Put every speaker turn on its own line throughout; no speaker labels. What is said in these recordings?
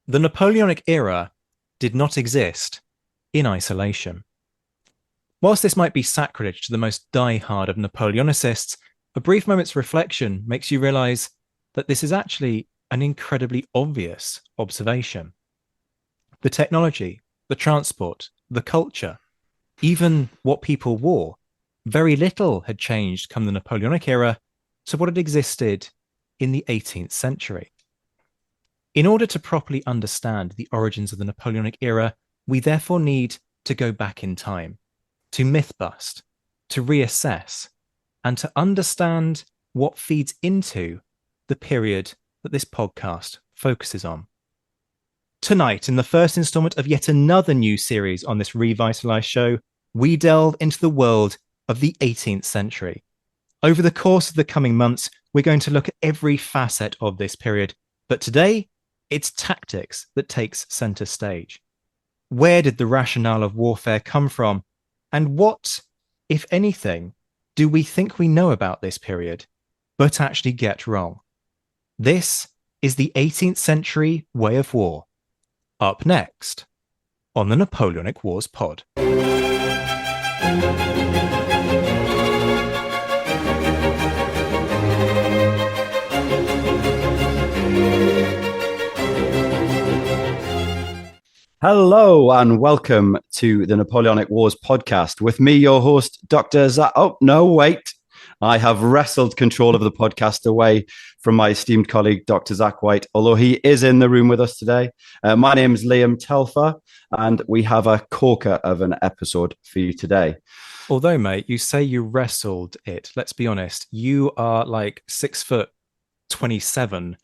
The Napoleonic era did not exist in isolation. Whilst this might be sacrilege to the most die-hard of Napoleonicists, a brief moment's reflection makes you realize that this is actually an incredibly obvious observation. The technology, the transport, the culture, even what people wore, very little had changed come the Napoleonic era to what had existed in the 18th century. In order to properly understand the origins of the Napoleonic era, we therefore need to go back in time, to myth bust, to reassess, and to understand what feeds into the period that this podcast focuses on. Tonight, in the first installment of yet another new series on this revitalized show, we delve into the world of the 18th century. Over the course of the coming months, we're going to look at every facet of this period, but today, it's tactics that takes center stage. Where did the rationale of warfare come from? And what, if anything, do we think we know about this period, but actually get wrong? This is the 18th century way of war. Up next on the Napoleonic Wars pod.
Hello and welcome to the Napoleonic Wars podcast. With me, your host, Dr. Zach. Oh, no, wait. I have wrestled control of the podcast away from my esteemed colleague, Dr. Zach White, although he is in the room with us today. My name is Liam Telfer, and we have a corker of an episode for you today.
Although, mate, you say you wrestled it. Let's be honest. You are like 6'27"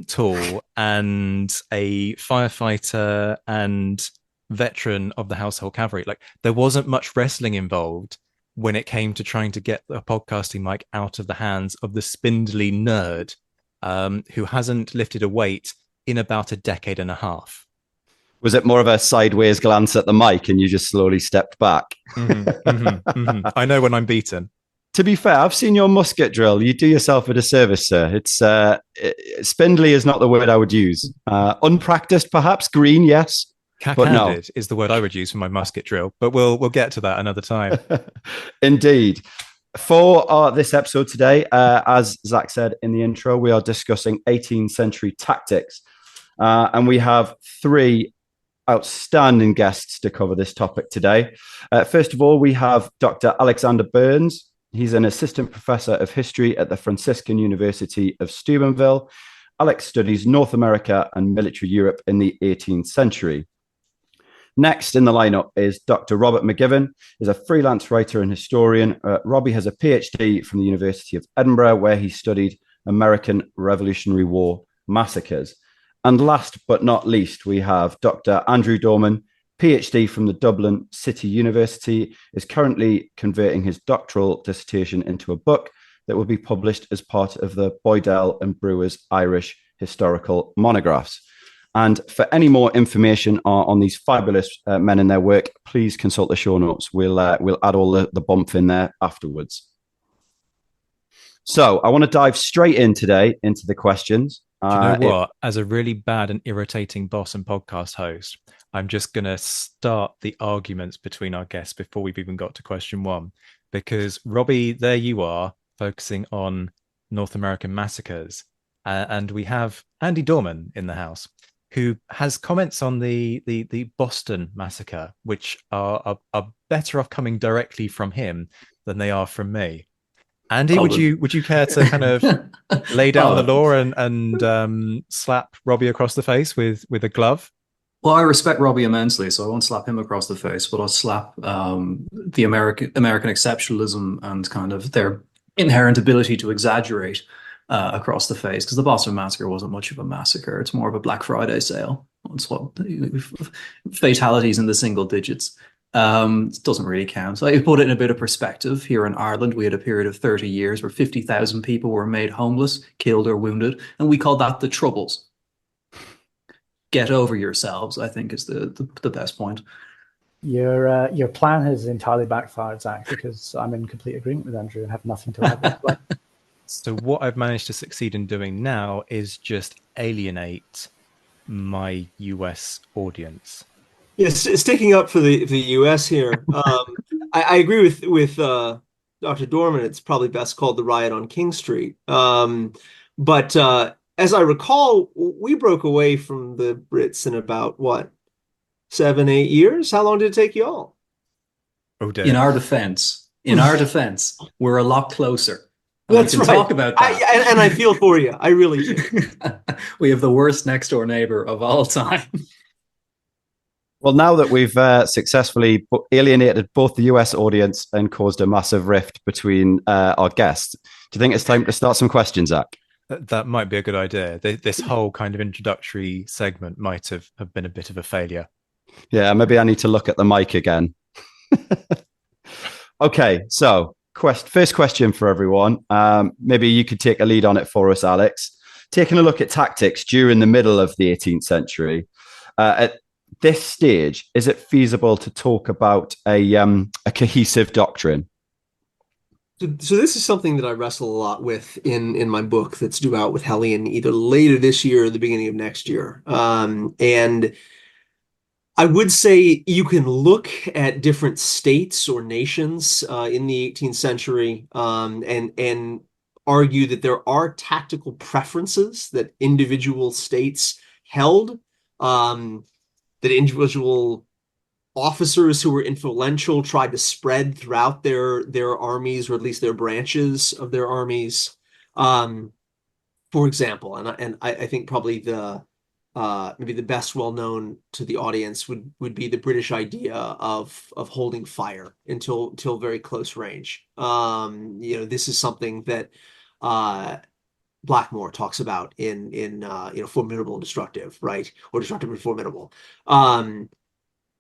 tall and a firefighter and veteran of the household cavalry. Like, there wasn't much wrestling involved when it came to trying to get a podcasting mic out of the hands of the spindly nerd who hasn't lifted a weight in about a decade and a half.
Was it more of a sideways glance at the mic and you just slowly stepped back?
I know when I'm beaten.
To be fair, I've seen your musket drill. You do yourself a disservice, sir. It's spindly is not the word I would use. Unpracticed, perhaps. Green, yes.
Cack-handed is the word I would use for my musket drill, but we'll get to that another time.
Indeed. For this episode today, as Zach said in the intro, we are discussing 18th century tactics. And we have three outstanding guests to cover this topic today. First of all, we have Dr. Alexander Burns. He's an assistant professor of history at the Franciscan University of Steubenville. Alex studies North America and military Europe in the 18th century. Next in the lineup is Dr. Robert MacNiven. He's a freelance writer and historian. Robbie has a PhD from the University of Edinburgh, where he studied American Revolutionary War massacres. And last but not least, we have Dr. Andrew Dorman, PhD from the Dublin City University, is currently converting his doctoral dissertation into a book that will be published as part of the Boydell and Brewer's Irish Historical Monographs. And for any more information on these fabulous men and their work, please consult the show notes. We'll add all the bump in there afterwards. So I want to dive straight in today into the questions.
Do you know what? As a really bad and irritating boss and podcast host, I'm just going to start the arguments between our guests before we've even got to question one. Because, Robbie, there you are, focusing on North American massacres. And we have Andy Dorman in the house, who has comments on the Boston massacre, which are better off coming directly from him than they are from me. Andy, would you care to kind of lay down the law and slap Robbie across the face with a glove?
Well, I respect Robbie immensely, so I won't slap him across the face, but I'll slap the American exceptionalism and kind of their inherent ability to exaggerate across the face, because the Boston Massacre wasn't much of a massacre. It's more of a Black Friday sale. It's what fatalities in the single digits. It doesn't really count. So I put it in a bit of perspective. Here in Ireland, we had a period of 30 years where 50,000 people were made homeless, killed or wounded, and we called that the Troubles. Get over yourselves, I think, is the best point.
Your plan has entirely backfired, Zach, because I'm in complete agreement with Andrew and have nothing to add.
So what I've managed to succeed in doing now is just alienate my US audience?
Yes, sticking up for the U.S. here. I agree with Dr. Dorman. It's probably best called the riot on King Street. But as I recall, we broke away from the Brits in about what, 7, 8 years? How long did it take you all?
Oh
In
dear.
our defense, we're a lot closer. And
That's
we can
right.
talk about that.
And I feel for you. I really do.
We have the worst next door neighbor of all time.
Well, now that we've successfully alienated both the US audience and caused a massive rift between our guests, do you think it's time to start some questions, Zach?
That might be a good idea. This whole kind of introductory segment might have been a bit of a failure.
Yeah, maybe I need to look at the mic again. Okay, so first question for everyone. Maybe you could take a lead on it for us, Alex. Taking a look at tactics during the middle of the 18th century, at this stage, is it feasible to talk about a cohesive doctrine?
So this is something that I wrestle a lot with in my book that's due out with Hellion either later this year or the beginning of next year. And I would say you can look at different states or nations in the 18th century and argue that there are tactical preferences that individual states held, that individual officers who were influential tried to spread throughout their armies, or at least their branches of their armies. For example, and I think probably the maybe the best well known to the audience would be the British idea of holding fire until very close range. This is something that Blackmore talks about in Formidable and Destructive, right? Or Destructive and Formidable.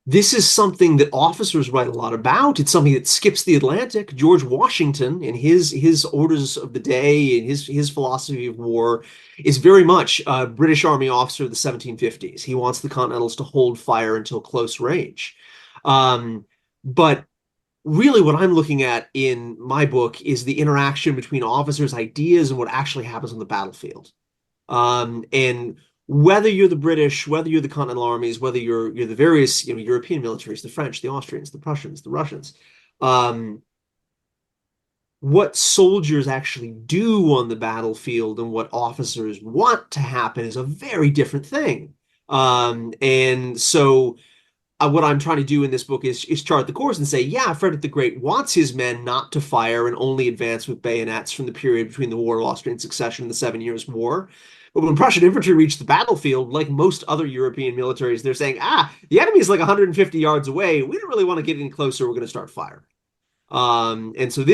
This is something that officers write a lot about. It's something that skips the Atlantic. George Washington, in his orders of the day and his philosophy of war, is very much a British Army officer of the 1750s. He wants the Continentals to hold fire until close range. But really what I'm looking at in my book is the interaction between officers' ideas and what actually happens on the battlefield. And whether you're the British, whether you're the Continental armies, whether you're the various European militaries, the French, the Austrians, the Prussians, the Russians, what soldiers actually do on the battlefield and what officers want to happen is a very different thing. And so what I'm trying to do in this book is chart the course and say, yeah, Frederick the Great wants his men not to fire and only advance with bayonets from the period between the War of Austrian Succession and the 7 Years' War. But when Prussian infantry reached the battlefield, like most other European militaries, they're saying, the enemy is like 150 yards away. We don't really want to get any closer. We're going to start firing. And so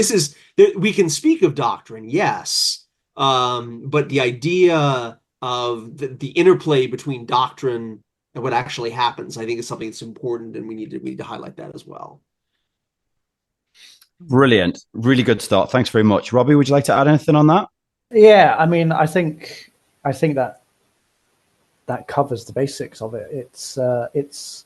we can speak of doctrine, yes. But the idea of the interplay between doctrine and what actually happens, I think is something that's important, and we need to highlight that as well.
Brilliant. Really good start. Thanks very much. Robbie, would you like to add anything on that?
Yeah, I mean, I think that covers the basics of it. It's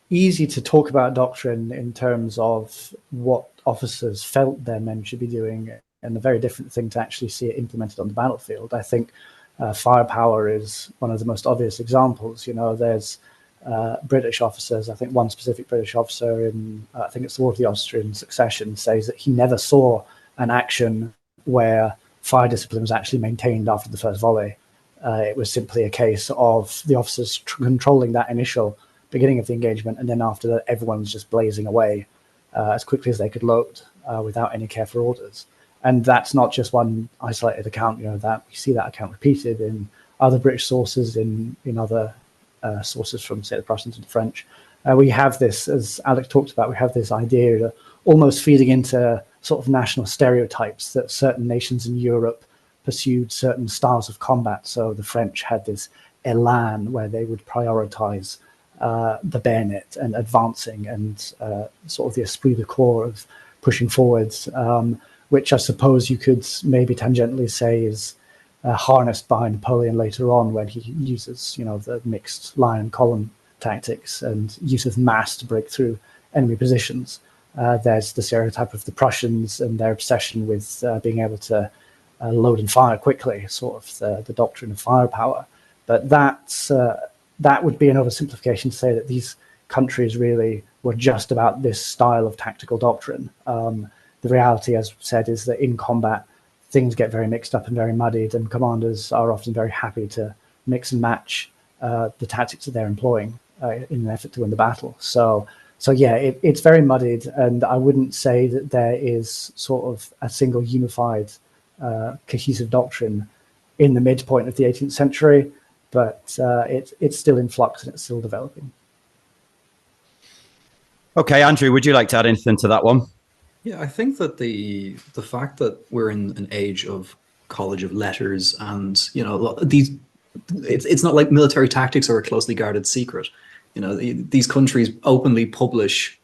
easy to talk about doctrine in terms of what officers felt their men should be doing, and a very different thing to actually see it implemented on the battlefield. I think firepower is one of the most obvious examples. There's British officers. I think one specific British officer in, I think it's the War of the Austrian Succession, says that he never saw an action where fire discipline was actually maintained after the first volley. It was simply a case of the officers controlling that initial beginning of the engagement, and then after that, everyone's just blazing away as quickly as they could load without any care for orders. And that's not just one isolated account. That we see that account repeated in other British sources, in other sources from, say, the Prussians and the French. We have this, as Alex talked about, we have this idea of almost feeding into sort of national stereotypes that certain nations in Europe pursued certain styles of combat. So the French had this élan where they would prioritize the bayonet and advancing, and sort of the esprit de corps of pushing forwards, which I suppose you could maybe tangentially say is harnessed by Napoleon later on, when he uses, the mixed line and column tactics and use of mass to break through enemy positions. There's the stereotype of the Prussians and their obsession with being able to load and fire quickly, sort of the doctrine of firepower. But that's that would be an oversimplification to say that these countries really were just about this style of tactical doctrine. The reality, as said, is that in combat, things get very mixed up and very muddied, and commanders are often very happy to mix and match the tactics that they're employing in an effort to win the battle. So yeah, it's very muddied, and I wouldn't say that there is sort of a single unified, cohesive doctrine in the midpoint of the 18th century, but it's still in flux and it's still developing.
Okay, Andrew, would you like to add anything to that one?
Yeah, I think that the fact that we're in an age of college of letters, and it's not like military tactics are a closely guarded secret. These countries openly publish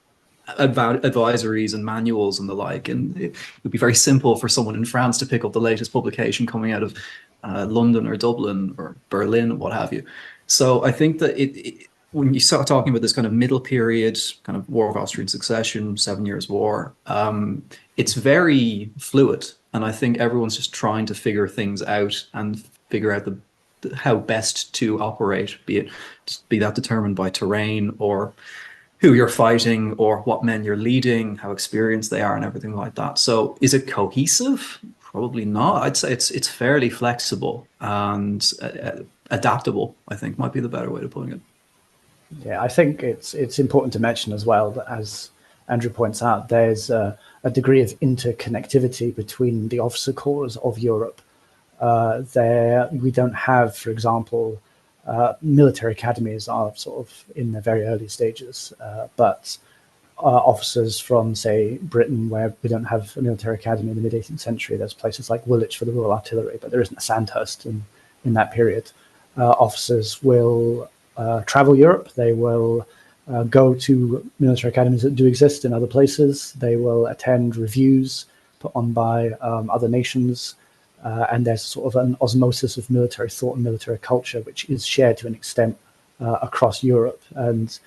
advisories and manuals and the like, and it would be very simple for someone in France to pick up the latest publication coming out of London or Dublin or Berlin, what have you. So I think that when you start talking about this kind of middle period, kind of War of Austrian Succession, 7 Years' War, it's very fluid. And I think everyone's just trying to figure things out and figure out how best to operate, be that determined by terrain or who you're fighting or what men you're leading, how experienced they are and everything like that. So is it cohesive? Probably not. I'd say it's fairly flexible and adaptable, I think might be the better way of putting it.
Yeah, I think it's important to mention as well that, as Andrew points out, there's a degree of interconnectivity between the officer corps of Europe. We don't have, for example, military academies are sort of in the very early stages, but officers from, say, Britain, where we don't have a military academy in the mid-18th century, there's places like Woolwich for the Royal Artillery, but there isn't a Sandhurst in that period. Officers will travel Europe. They will go to military academies that do exist in other places. They will attend reviews put on by other nations. And there's sort of an osmosis of military thought and military culture, which is shared to an extent across Europe. And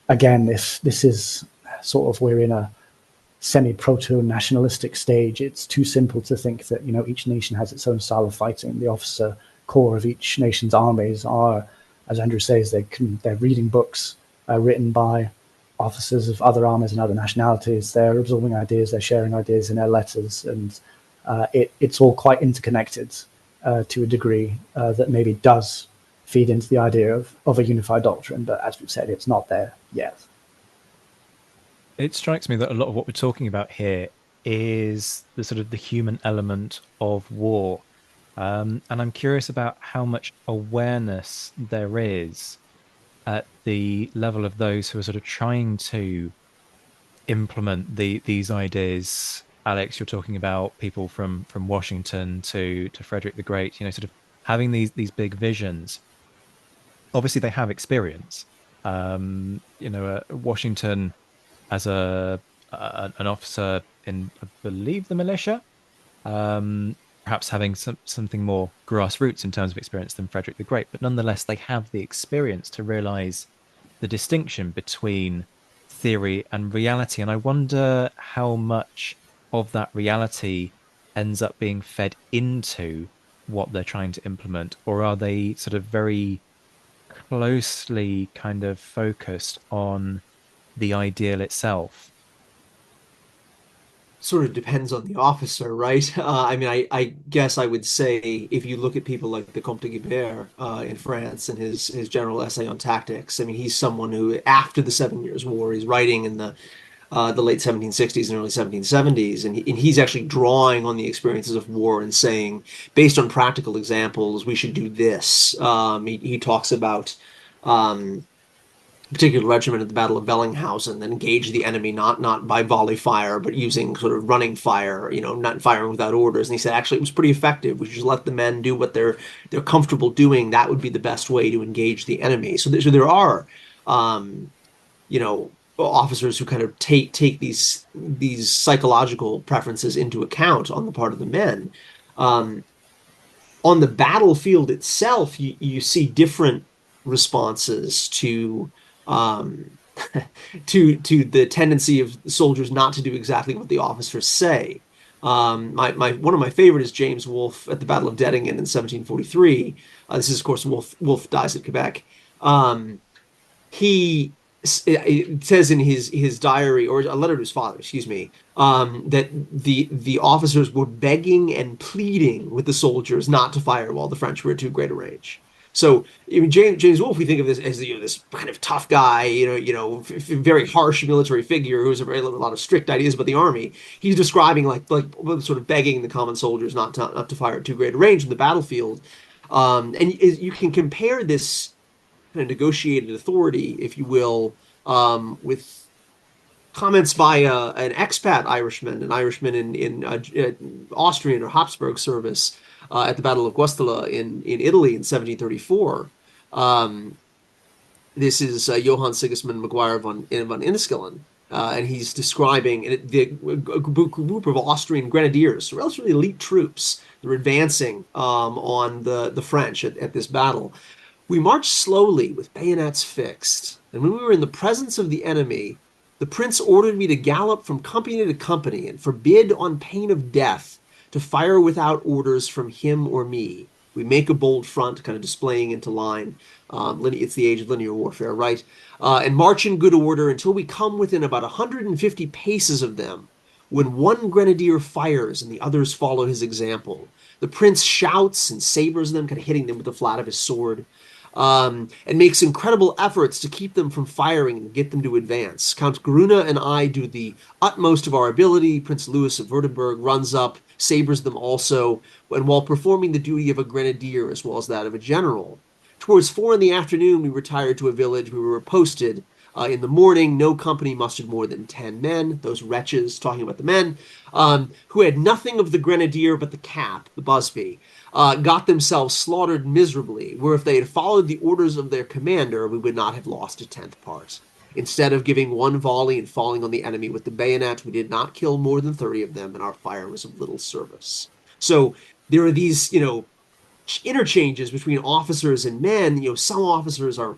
again, if this is sort of, we're in a semi-proto-nationalistic stage, it's too simple to think that, each nation has its own style of fighting. The officer corps of each nation's armies are, as Andrew says, they're reading books written by officers of other armies and other nationalities. They're absorbing ideas, they're sharing ideas in their letters, and it's all quite interconnected to a degree that maybe does feed into the idea of a unified doctrine. But as we've said, it's not there yet.
It strikes me that a lot of what we're talking about here is the sort of the human element of war. And I'm curious about how much awareness there is at the level of those who are sort of trying to implement these ideas. Alex, you're talking about people from Washington to Frederick the Great, sort of having these big visions. Obviously, they have experience. Washington as an officer in, I believe, the militia, perhaps having something more grassroots in terms of experience than Frederick the Great, but nonetheless, they have the experience to realize the distinction between theory and reality. And I wonder how much of that reality ends up being fed into what they're trying to implement, or are they sort of very closely kind of focused on the ideal itself?
Sort of depends on the officer, right? I guess I would say if you look at people like the Comte de Guibert in France and his general essay on tactics, he's someone who, after the 7 Years' War, he's writing in the late 1760s and early 1770s, and he's actually drawing on the experiences of war and saying, based on practical examples, we should do this. He talks about particular regiment at the Battle of Bellinghausen that engaged the enemy not by volley fire, but using sort of running fire, not firing without orders. And he said, actually, it was pretty effective. We should just let the men do what they're comfortable doing. That would be the best way to engage the enemy. So there are, officers who kind of take these psychological preferences into account on the part of the men. On the battlefield itself, you see different responses to the tendency of soldiers not to do exactly what the officers say. One of my favorite is James Wolfe at the Battle of Dettingen in 1743. This is, of course, Wolfe dies at Quebec. He it says in his diary, or a letter to his father, excuse me, that the officers were begging and pleading with the soldiers not to fire while the French were at too great a range. So, I mean, James Wolfe, we think of this as, this kind of tough guy, very harsh military figure who has a lot of strict ideas about the army. He's describing like sort of begging the common soldiers not to fire at too great a range in the battlefield. And you can compare this kind of negotiated authority, if you will, with comments by an expat Irishman, an Irishman in Austrian or Habsburg service at the Battle of Guastalla in Italy in 1734. This is Johann Sigismund Maguire von Inniskillen, and he's describing a group of Austrian grenadiers, relatively elite troops. They're advancing on the French at this battle. We marched slowly with bayonets fixed, and when we were in the presence of the enemy, the prince ordered me to gallop from company to company and forbid on pain of death to fire without orders from him or me. We make a bold front, kind of displaying into line. It's the age of linear warfare, right? And march in good order until we come within about 150 paces of them, when one grenadier fires and the others follow his example. The prince shouts and sabers them, kind of hitting them with the flat of his sword. And makes incredible efforts to keep them from firing and get them to advance. Count Gruna and I do the utmost of our ability. Prince Louis of Württemberg runs up, sabers them also, and while performing the duty of a grenadier as well as that of a general. Towards 4 in the afternoon, we retired to a village where we were posted. In the morning, no company mustered more than 10 men, those wretches, talking about the men, who had nothing of the grenadier but the cap, the busby, got themselves slaughtered miserably, where if they had followed the orders of their commander, we would not have lost a tenth part. Instead of giving one volley and falling on the enemy with the bayonet, we did not kill more than 30 of them, and our fire was of little service. So there are these, interchanges between officers and men. Some officers are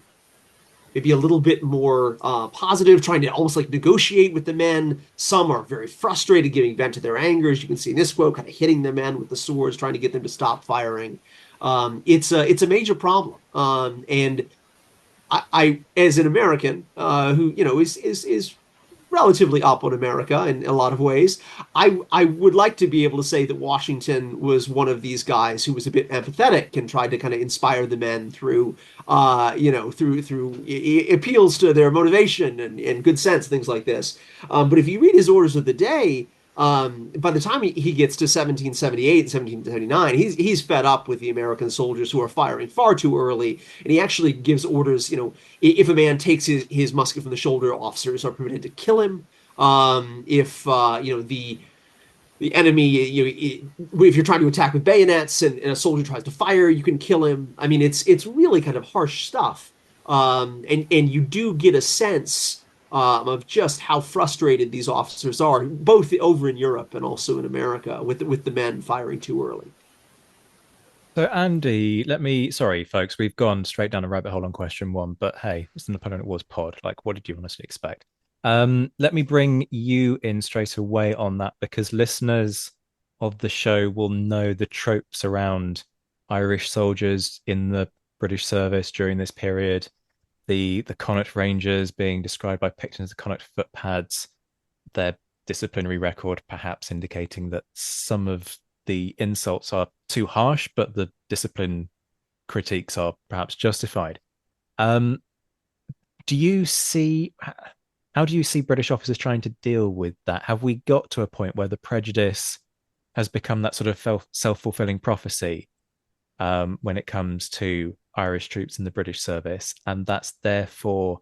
maybe a little bit more positive, trying to almost like negotiate with the men. Some are very frustrated, giving vent to their anger, as you can see in this quote, kind of hitting the men with the swords, trying to get them to stop firing. It's a major problem, and I as an American who is relatively up on America in a lot of ways. I would like to be able to say that Washington was one of these guys who was a bit empathetic and tried to kind of inspire the men through, through appeals to their motivation and good sense, things like this. But if you read his orders of the day, by the time he gets to 1778 and 1779, he's fed up with the American soldiers who are firing far too early, and he actually gives orders. If a man takes his musket from the shoulder, officers are permitted to kill him. If the enemy, if you're trying to attack with bayonets and a soldier tries to fire, you can kill him. I mean, it's really kind of harsh stuff, and you do get a sense of just how frustrated these officers are, both over in Europe and also in America, with the men firing too early.
So, Andy, sorry, folks, we've gone straight down a rabbit hole on question one, but hey, it's the Napoleonic Wars pod. Like, what did you honestly expect? Let me bring you in straight away on that, because listeners of the show will know the tropes around Irish soldiers in the British service during this period. The Connaught Rangers being described by Picton as the Connaught footpads, their disciplinary record perhaps indicating that some of the insults are too harsh, but the discipline critiques are perhaps justified. How do you see British officers trying to deal with that? Have we got to a point where the prejudice has become that sort of self-fulfilling prophecy when it comes to Irish troops in the British service, and that's therefore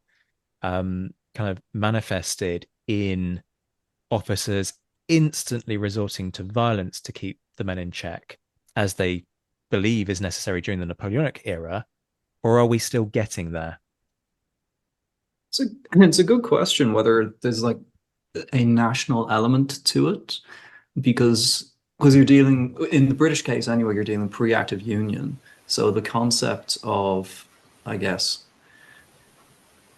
kind of manifested in officers instantly resorting to violence to keep the men in check, as they believe is necessary during the Napoleonic era, or are we still getting there?
It's a good question whether there's like a national element to it, because you're dealing, in the British case anyway, you're dealing pre-active union. So the concept of, I guess,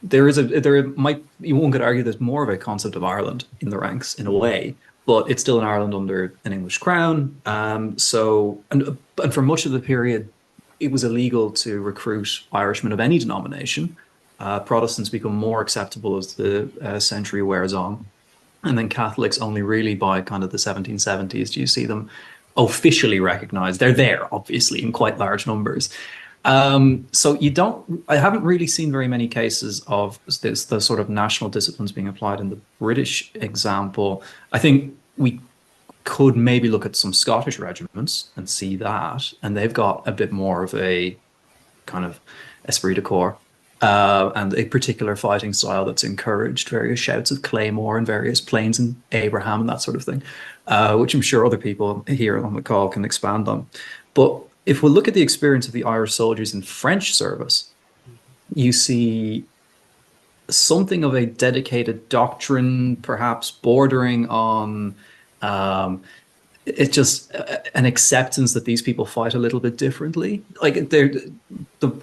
one could argue there's more of a concept of Ireland in the ranks in a way, but it's still an Ireland under an English crown. And for much of the period, it was illegal to recruit Irishmen of any denomination. Protestants become more acceptable as the century wears on. And then Catholics only really by kind of the 1770s do you see them officially recognized. They're there, obviously, in quite large numbers. So I haven't really seen very many cases of this, the sort of national disciplines being applied in the British example. I think we could maybe look at some Scottish regiments and see that, and they've got a bit more of a kind of esprit de corps. And a particular fighting style that's encouraged, various shouts of Claymore and various plains and Abraham and that sort of thing, which I'm sure other people here on the call can expand on. But if we look at the experience of the Irish soldiers in French service, you see something of a dedicated doctrine, perhaps bordering on it's just an acceptance that these people fight a little bit differently. Like the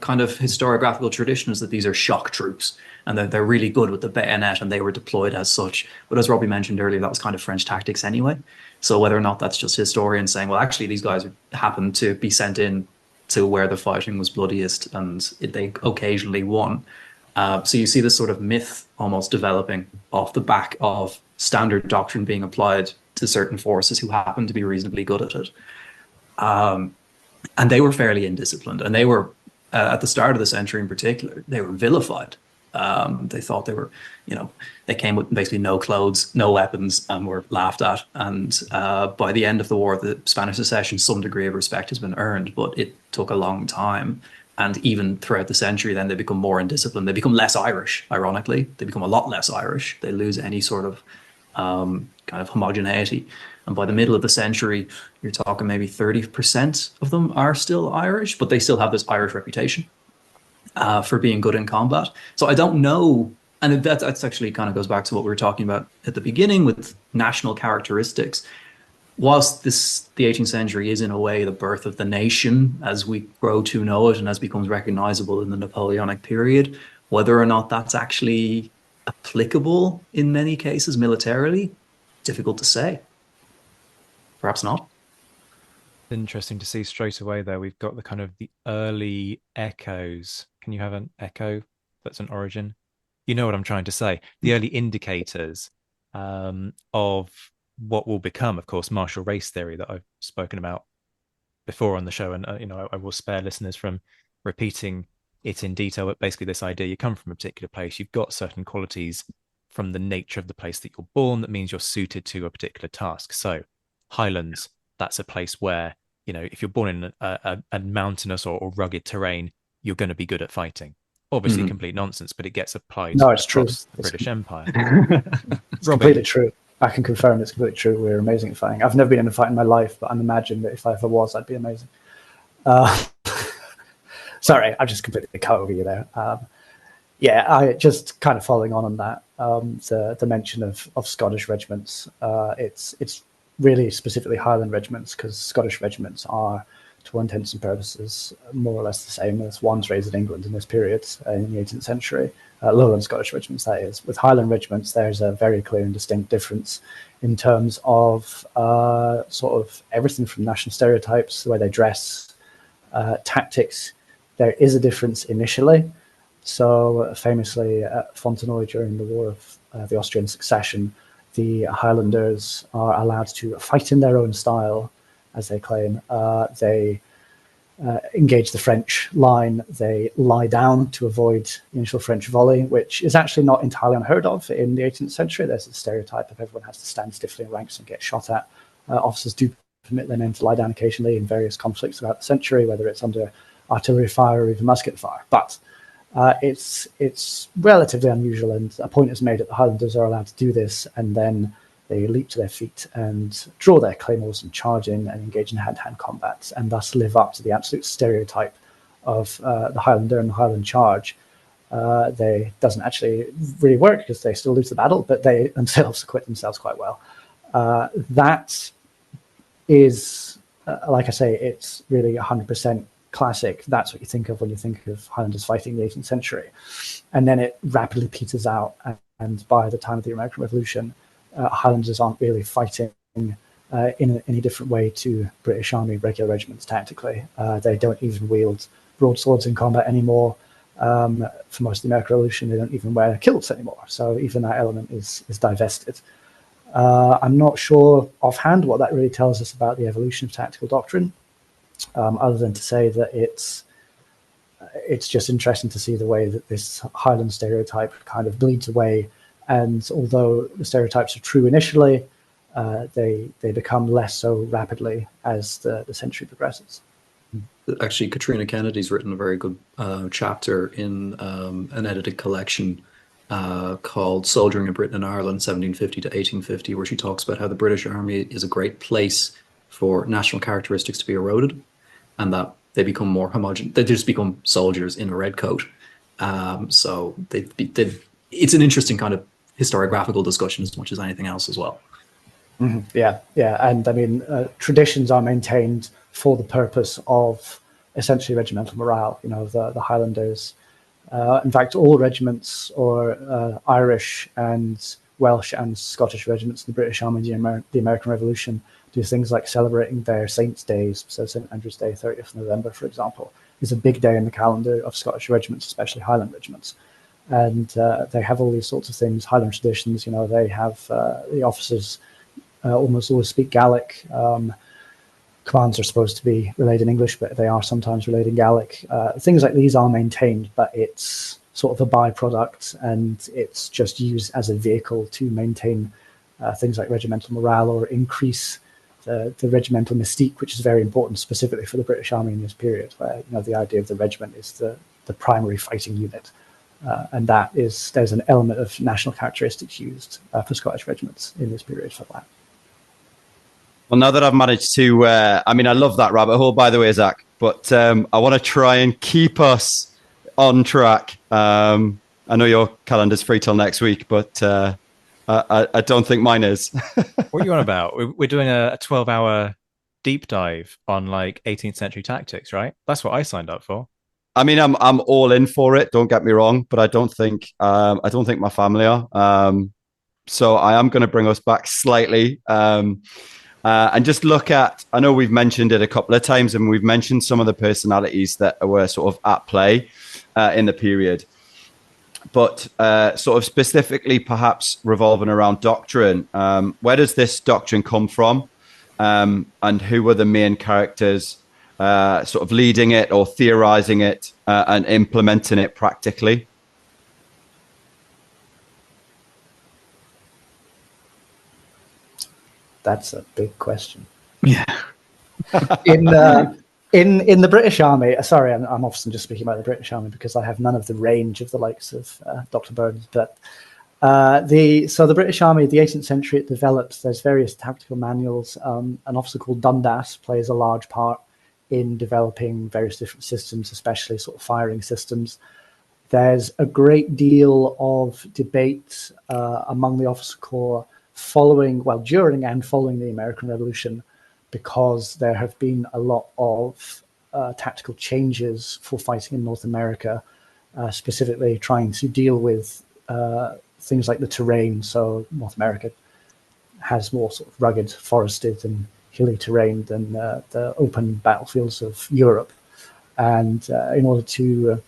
kind of historiographical tradition is that these are shock troops and they're really good with the bayonet and they were deployed as such. But as Robbie mentioned earlier, that was kind of French tactics anyway. So whether or not that's just historians saying, well, actually these guys happened to be sent in to where the fighting was bloodiest and they occasionally won. So you see this sort of myth almost developing off the back of standard doctrine being applied to certain forces who happen to be reasonably good at it. And they were fairly indisciplined. And they were, at the start of the century in particular, they were vilified. They thought they were, they came with basically no clothes, no weapons, and were laughed at. And by the end of the war, the Spanish succession, some degree of respect has been earned, but it took a long time. And even throughout the century, then they become more indisciplined. They become less Irish, ironically. They become a lot less Irish. They lose any sort of kind of homogeneity. And by the middle of the century, you're talking maybe 30% of them are still Irish, but they still have this Irish reputation for being good in combat. So I don't know. And that's actually kind of goes back to what we were talking about at the beginning with national characteristics. Whilst the 18th century is in a way the birth of the nation as we grow to know it and as becomes recognizable in the Napoleonic period, whether or not that's actually applicable in many cases militarily, difficult to say. Perhaps not.
Interesting to see straight away there. We've got the kind of the early echoes. Can you have an echo that's an origin? You know what I'm trying to say. The early indicators of what will become, of course, martial race theory that I've spoken about before on the show. And, I will spare listeners from repeating it in detail, but basically this idea, you come from a particular place, you've got certain qualities from the nature of the place that you're born, that means you're suited to a particular task. So Highlands, that's a place where, if you're born in a mountainous or rugged terrain, you're going to be good at fighting. Obviously complete nonsense, but it gets applied across the British Empire.
It's completely true. I can confirm it's completely true. We're amazing at fighting. I've never been in a fight in my life, but I'm imagining that if I ever was, I'd be amazing. Sorry, I'm just completely cut over you there. I just kind of following on that, the mention of Scottish regiments. It's really specifically Highland regiments, because Scottish regiments are, to all intents and purposes, more or less the same as ones raised in England in this period in the 18th century. Lowland Scottish regiments, that is. With Highland regiments, there's a very clear and distinct difference in terms of sort of everything from national stereotypes, the way they dress, tactics. There is a difference initially. So famously at Fontenoy during the War of the Austrian Succession, the Highlanders are allowed to fight in their own style, as they claim. They engage the French line. They lie down to avoid the initial French volley, which is actually not entirely unheard of in the 18th century. There's a stereotype of everyone has to stand stiffly in ranks and get shot at. Officers do permit their men to lie down occasionally in various conflicts throughout the century, whether it's under artillery fire or even musket fire. But it's relatively unusual, and a point is made that the Highlanders are allowed to do this, and then they leap to their feet and draw their claymores and charge in and engage in hand-to-hand combat, and thus live up to the absolute stereotype of the Highlander and the Highland charge. They doesn't actually really work because they still lose the battle, but they themselves acquit themselves quite well. That is, like I say, it's really 100% classic. That's what you think of when you think of Highlanders fighting in the 18th century. And then it rapidly peters out, and by the time of the American Revolution, Highlanders aren't really fighting in any different way to British Army regular regiments tactically. They don't even wield broadswords in combat anymore. For most of the American Revolution, they don't even wear kilts anymore. So even that element is divested. I'm not sure offhand what that really tells us about the evolution of tactical doctrine, other than to say that it's just interesting to see the way that this Highland stereotype kind of bleeds away. And although the stereotypes are true initially, they become less so rapidly as the century progresses.
Actually, Katrina Kennedy's written a very good chapter in an edited collection called Soldiering in Britain and Ireland, 1750 to 1850, where she talks about how the British Army is a great place for national characteristics to be eroded, and that they become more homogeneous. They just become soldiers in a red coat. So it's an interesting kind of historiographical discussion as much as anything else as well.
Mm-hmm. Yeah. And I mean, traditions are maintained for the purpose of essentially regimental morale. You know, the Highlanders, in fact, all regiments, or Irish and Welsh and Scottish regiments in the British Army during the American Revolution, do things like celebrating their saints' days. So St. Andrew's Day, 30th of November, for example, is a big day in the calendar of Scottish regiments, especially Highland regiments. And they have all these sorts of things, Highland traditions. You know, they have the officers almost always speak Gaelic. Commands are supposed to be relayed in English, but they are sometimes relayed in Gaelic. Things like these are maintained, but it's sort of a byproduct, and it's just used as a vehicle to maintain things like regimental morale or increase the regimental mystique, which is very important specifically for the British Army in this period, where, you know, the idea of the regiment is the primary fighting unit. And there's an element of national characteristics used for Scottish regiments in this period for that.
Well, now that I've managed to, I love that rabbit hole, by the way, Zach, but I want to try and keep us on track. I know your calendar's free till next week, but I don't think mine is.
What are you on about? We're doing a 12-hour deep dive on like 18th century tactics, right? That's what I signed up for.
I mean, I'm all in for it. Don't get me wrong, but I don't think my family are. So I am going to bring us back slightly. And just look at, I know we've mentioned it a couple of times, and we've mentioned some of the personalities that were sort of at play in the period, but sort of specifically perhaps revolving around doctrine. Where does this doctrine come from? And who were the main characters sort of leading it or theorizing it and implementing it practically?
That's a big question.
Yeah.
In the British Army, sorry, I'm often just speaking about the British Army because I have none of the range of the likes of Dr. Burns. But the British Army, the 18th century, it developed. There's various tactical manuals. An officer called Dundas plays a large part in developing various different systems, especially sort of firing systems. There's a great deal of debate among the officer corps during and following the American Revolution, because there have been a lot of tactical changes for fighting in North America, specifically trying to deal with things like the terrain. So North America has more sort of rugged, forested and hilly terrain than the open battlefields of Europe. And in order to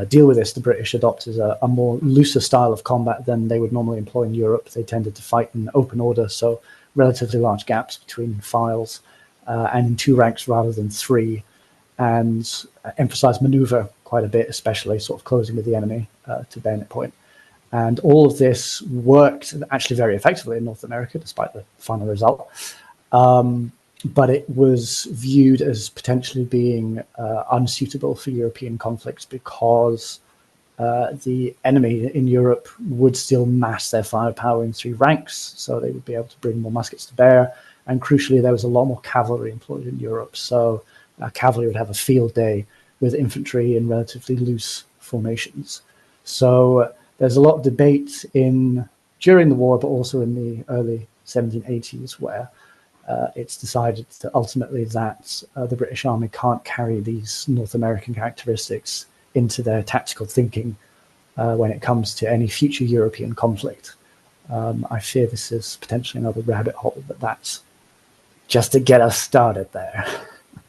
deal with this, the British adopted a more looser style of combat than they would normally employ in Europe. They tended to fight in open order, so relatively large gaps between files, and in two ranks rather than three, and emphasize maneuver quite a bit, especially sort of closing with the enemy to bayonet point. And all of this worked actually very effectively in North America, despite the final result. But it was viewed as potentially being unsuitable for European conflicts because the enemy in Europe would still mass their firepower in three ranks, so they would be able to bring more muskets to bear. And crucially, there was a lot more cavalry employed in Europe, so cavalry would have a field day with infantry in relatively loose formations. So there's a lot of debate during the war, but also in the early 1780s, where it's decided that ultimately that the British Army can't carry these North American characteristics into their tactical thinking when it comes to any future European conflict. I fear this is potentially another rabbit hole, but that's just to get us started there.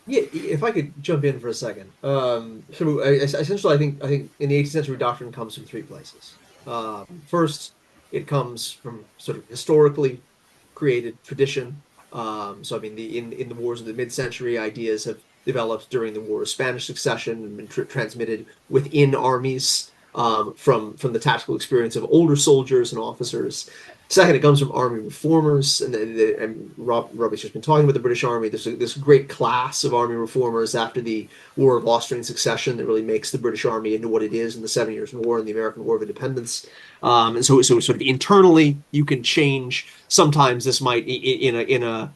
Yeah, if I could jump in for a second. Essentially, I think in the 18th century, doctrine comes from three places. First, it comes from sort of historically created tradition. So I mean, in the wars of the mid-century, ideas have developed during the War of Spanish Succession and been transmitted within armies, from the tactical experience of older soldiers and officers. Second, it comes from army reformers, and Robbie's just been talking about the British Army. There's this great class of army reformers after the War of Austrian Succession that really makes the British Army into what it is in the Seven Years' War and the American War of Independence. And so sort of internally, you can change. Sometimes this might in a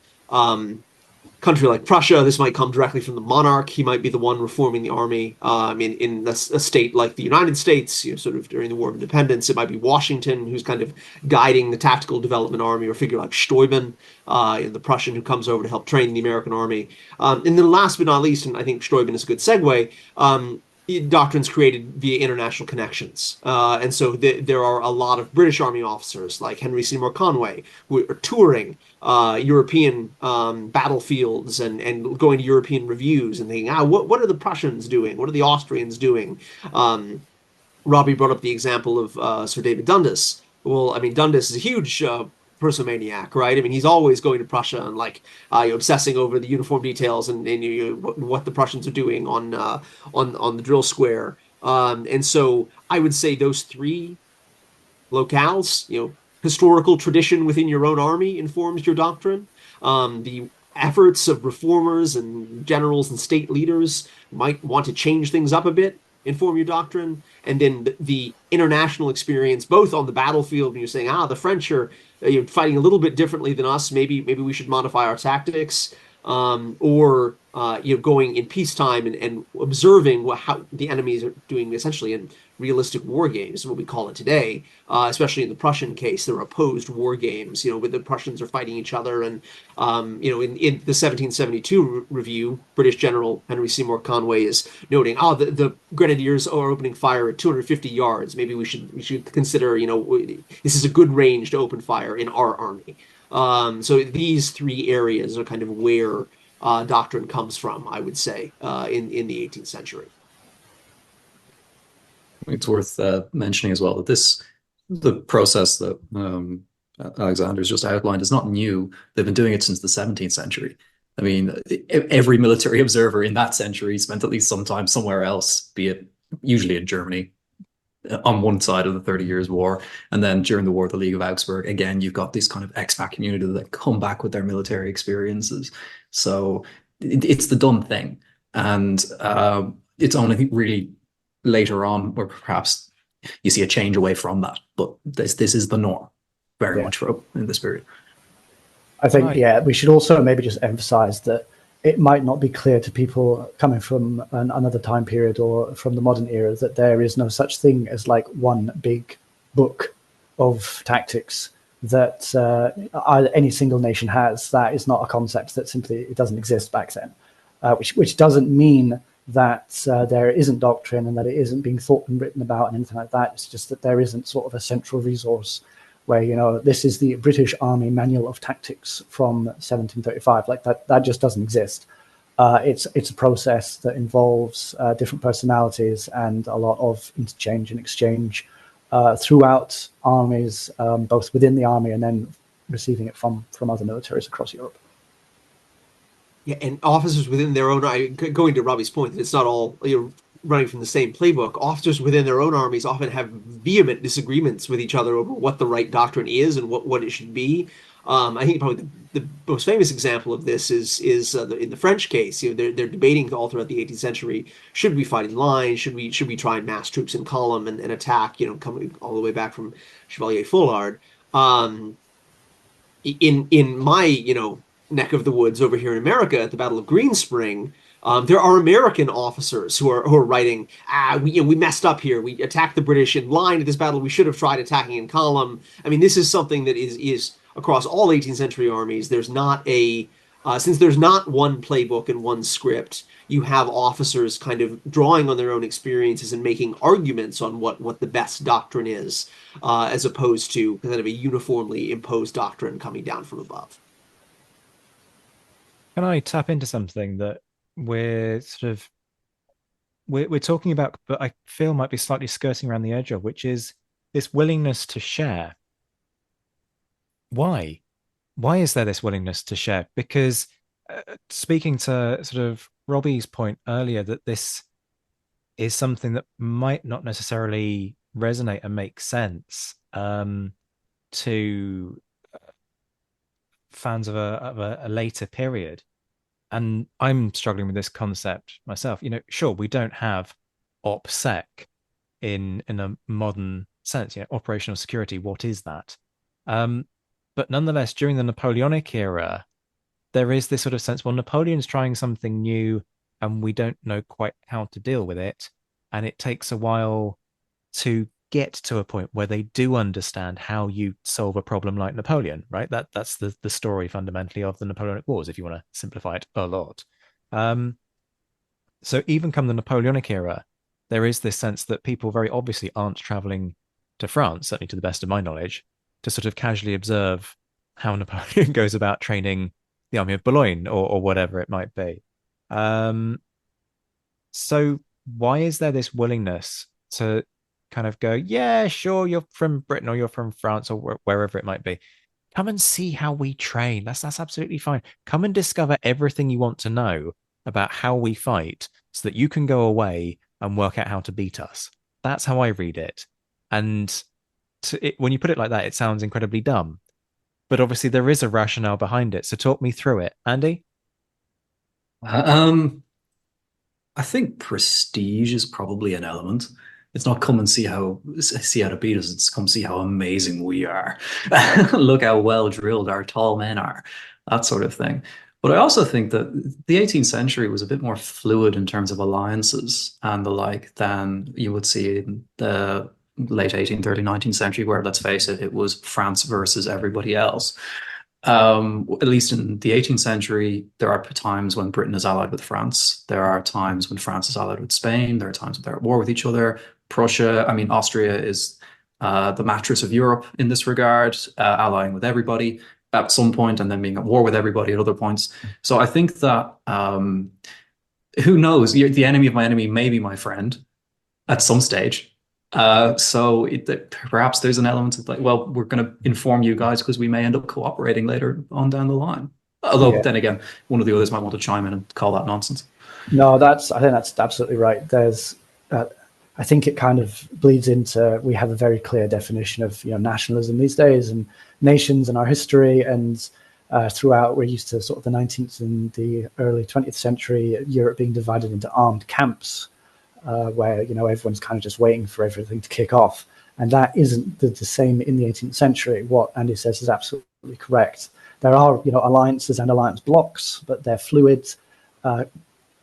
country like Prussia, this might come directly from the monarch. He might be the one reforming the army. In a state like the United States, sort of during the War of Independence, it might be Washington who's kind of guiding the tactical development army, or a figure like Steuben, the Prussian who comes over to help train the American army. And then last but not least, and I think Steuben is a good segue, doctrines created via international connections. And so there are a lot of British Army officers like Henry Seymour Conway who are touring European battlefields and going to European reviews and thinking, what are the Prussians doing? What are the Austrians doing? Robbie brought up the example of Sir David Dundas. Well, I mean, Dundas is a huge Prussomaniac, right? I mean, he's always going to Prussia and obsessing over the uniform details and what the Prussians are doing on the drill square. And so I would say those three locales, historical tradition within your own army informs your doctrine. The efforts of reformers and generals and state leaders might want to change things up a bit, inform your doctrine. And then the international experience, both on the battlefield, when you're saying, the French are fighting a little bit differently than us, maybe we should modify our tactics, or going in peacetime and observing how the enemies are doing, essentially in realistic war games, what we call it today. Especially in the Prussian case, there are opposed war games, where the Prussians are fighting each other. And in the 1772 review, British General Henry Seymour Conway is noting, the Grenadiers are opening fire at 250 yards. Maybe we should consider, this is a good range to open fire in our army. So these three areas are kind of where doctrine comes from, I would say, in the 18th century.
It's worth mentioning as well that the process that Alexander's just outlined is not new. They've been doing it since the 17th century. I mean, every military observer in that century spent at least some time somewhere else, be it usually in Germany, on one side of the 30 Years' War. And then during the War of the League of Augsburg, again, you've got this kind of expat community that come back with their military experiences. So it's the done thing. And it's only really later on where perhaps you see a change away from that. But this is the norm, very much in this period.
I think, we should also maybe just emphasize that it might not be clear to people coming from another time period or from the modern era that there is no such thing as one big book of tactics that any single nation has. That is not a concept that simply it doesn't exist back then, which doesn't mean that there isn't doctrine and that it isn't being thought and written about and anything like that. It's just that there isn't sort of a central resource where, this is the British Army Manual of Tactics from 1735. That just doesn't exist. It's a process that involves different personalities and a lot of interchange and exchange throughout armies, both within the army and then receiving it from other militaries across Europe.
Yeah, and officers within their own, going to Robbie's point, that it's not all running from the same playbook. Officers within their own armies often have vehement disagreements with each other over what the right doctrine is and what it should be. I think probably the most famous example of this is in the French case. They're debating all throughout the 18th century: should we fight in line? Should we try and mass troops in column and attack? Coming all the way back from Chevalier Follard. In my neck of the woods over here in America at the Battle of Greenspring, there are American officers who are writing, we messed up here. We attacked the British in line at this battle. We should have tried attacking in column. I mean, this is something that is across all 18th century armies. There's not a Since there's not one playbook and one script, you have officers kind of drawing on their own experiences and making arguments on what the best doctrine is, as opposed to kind of a uniformly imposed doctrine coming down from above.
Can I tap into something that we're sort of we're talking about, but I feel might be slightly skirting around the edge of, which is this willingness to share. Why? Why is there this willingness to share? Because speaking to sort of Robbie's point earlier, that this is something that might not necessarily resonate and make sense to fans of a later period. And I'm struggling with this concept myself. You know, sure, we don't have OPSEC in a modern sense. You know, operational security. What is that? But nonetheless, during the Napoleonic era, there is this sort of sense, well, Napoleon's trying something new and we don't know quite how to deal with it. And it takes a while to get to a point where they do understand how you solve a problem like Napoleon, right? That's the story fundamentally of the Napoleonic Wars, if you want to simplify it a lot. So even come the Napoleonic era, there is this sense that people very obviously aren't traveling to France, certainly to the best of my knowledge, to sort of casually observe how Napoleon goes about training the army of Boulogne or whatever it might be. So why is there this willingness to kind of go, yeah, sure, you're from Britain or you're from France or wherever it might be. Come and see how we train. That's absolutely fine. Come and discover everything you want to know about how we fight so that you can go away and work out how to beat us. That's how I read it. And when you put it like that, it sounds incredibly dumb. But obviously there is a rationale behind it. So talk me through it. Andy?
I think prestige is probably an element. It's not come and see how to beat us. It's come see how amazing we are. Look how well drilled our tall men are. That sort of thing. But I also think that the 18th century was a bit more fluid in terms of alliances and the like than you would see in the late 18th, early 19th century, where, let's face it, it was France versus everybody else. At least in the 18th century, there are times when Britain is allied with France. There are times when France is allied with Spain. There are times when they're at war with each other. Prussia, I mean, Austria is the mattress of Europe in this regard, allying with everybody at some point and then being at war with everybody at other points. So I think that, who knows, the enemy of my enemy may be my friend at some stage. So perhaps there's an element of like, well, we're going to inform you guys because we may end up cooperating later on down the line. Although then again, one of the others might want to chime in and call that nonsense.
No, I think that's absolutely right. There's, I think it kind of bleeds into, we have a very clear definition of, nationalism these days and nations in our history. And throughout, we're used to sort of the 19th and the early 20th century, Europe being divided into armed camps. Where everyone's kind of just waiting for everything to kick off, and that isn't the same in the 18th century. What Andy says is absolutely correct. There are alliances and alliance blocks, but they're fluid,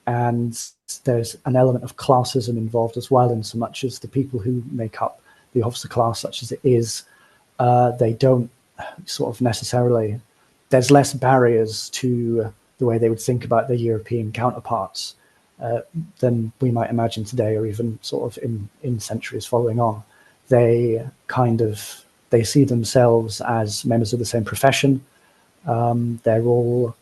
and there's an element of classism involved as well. In so much as the people who make up the officer class, such as it is, they don't sort of necessarily. There's less barriers to the way they would think about their European counterparts. Than we might imagine today, or even sort of in centuries following on. They see themselves as members of the same profession. They're all,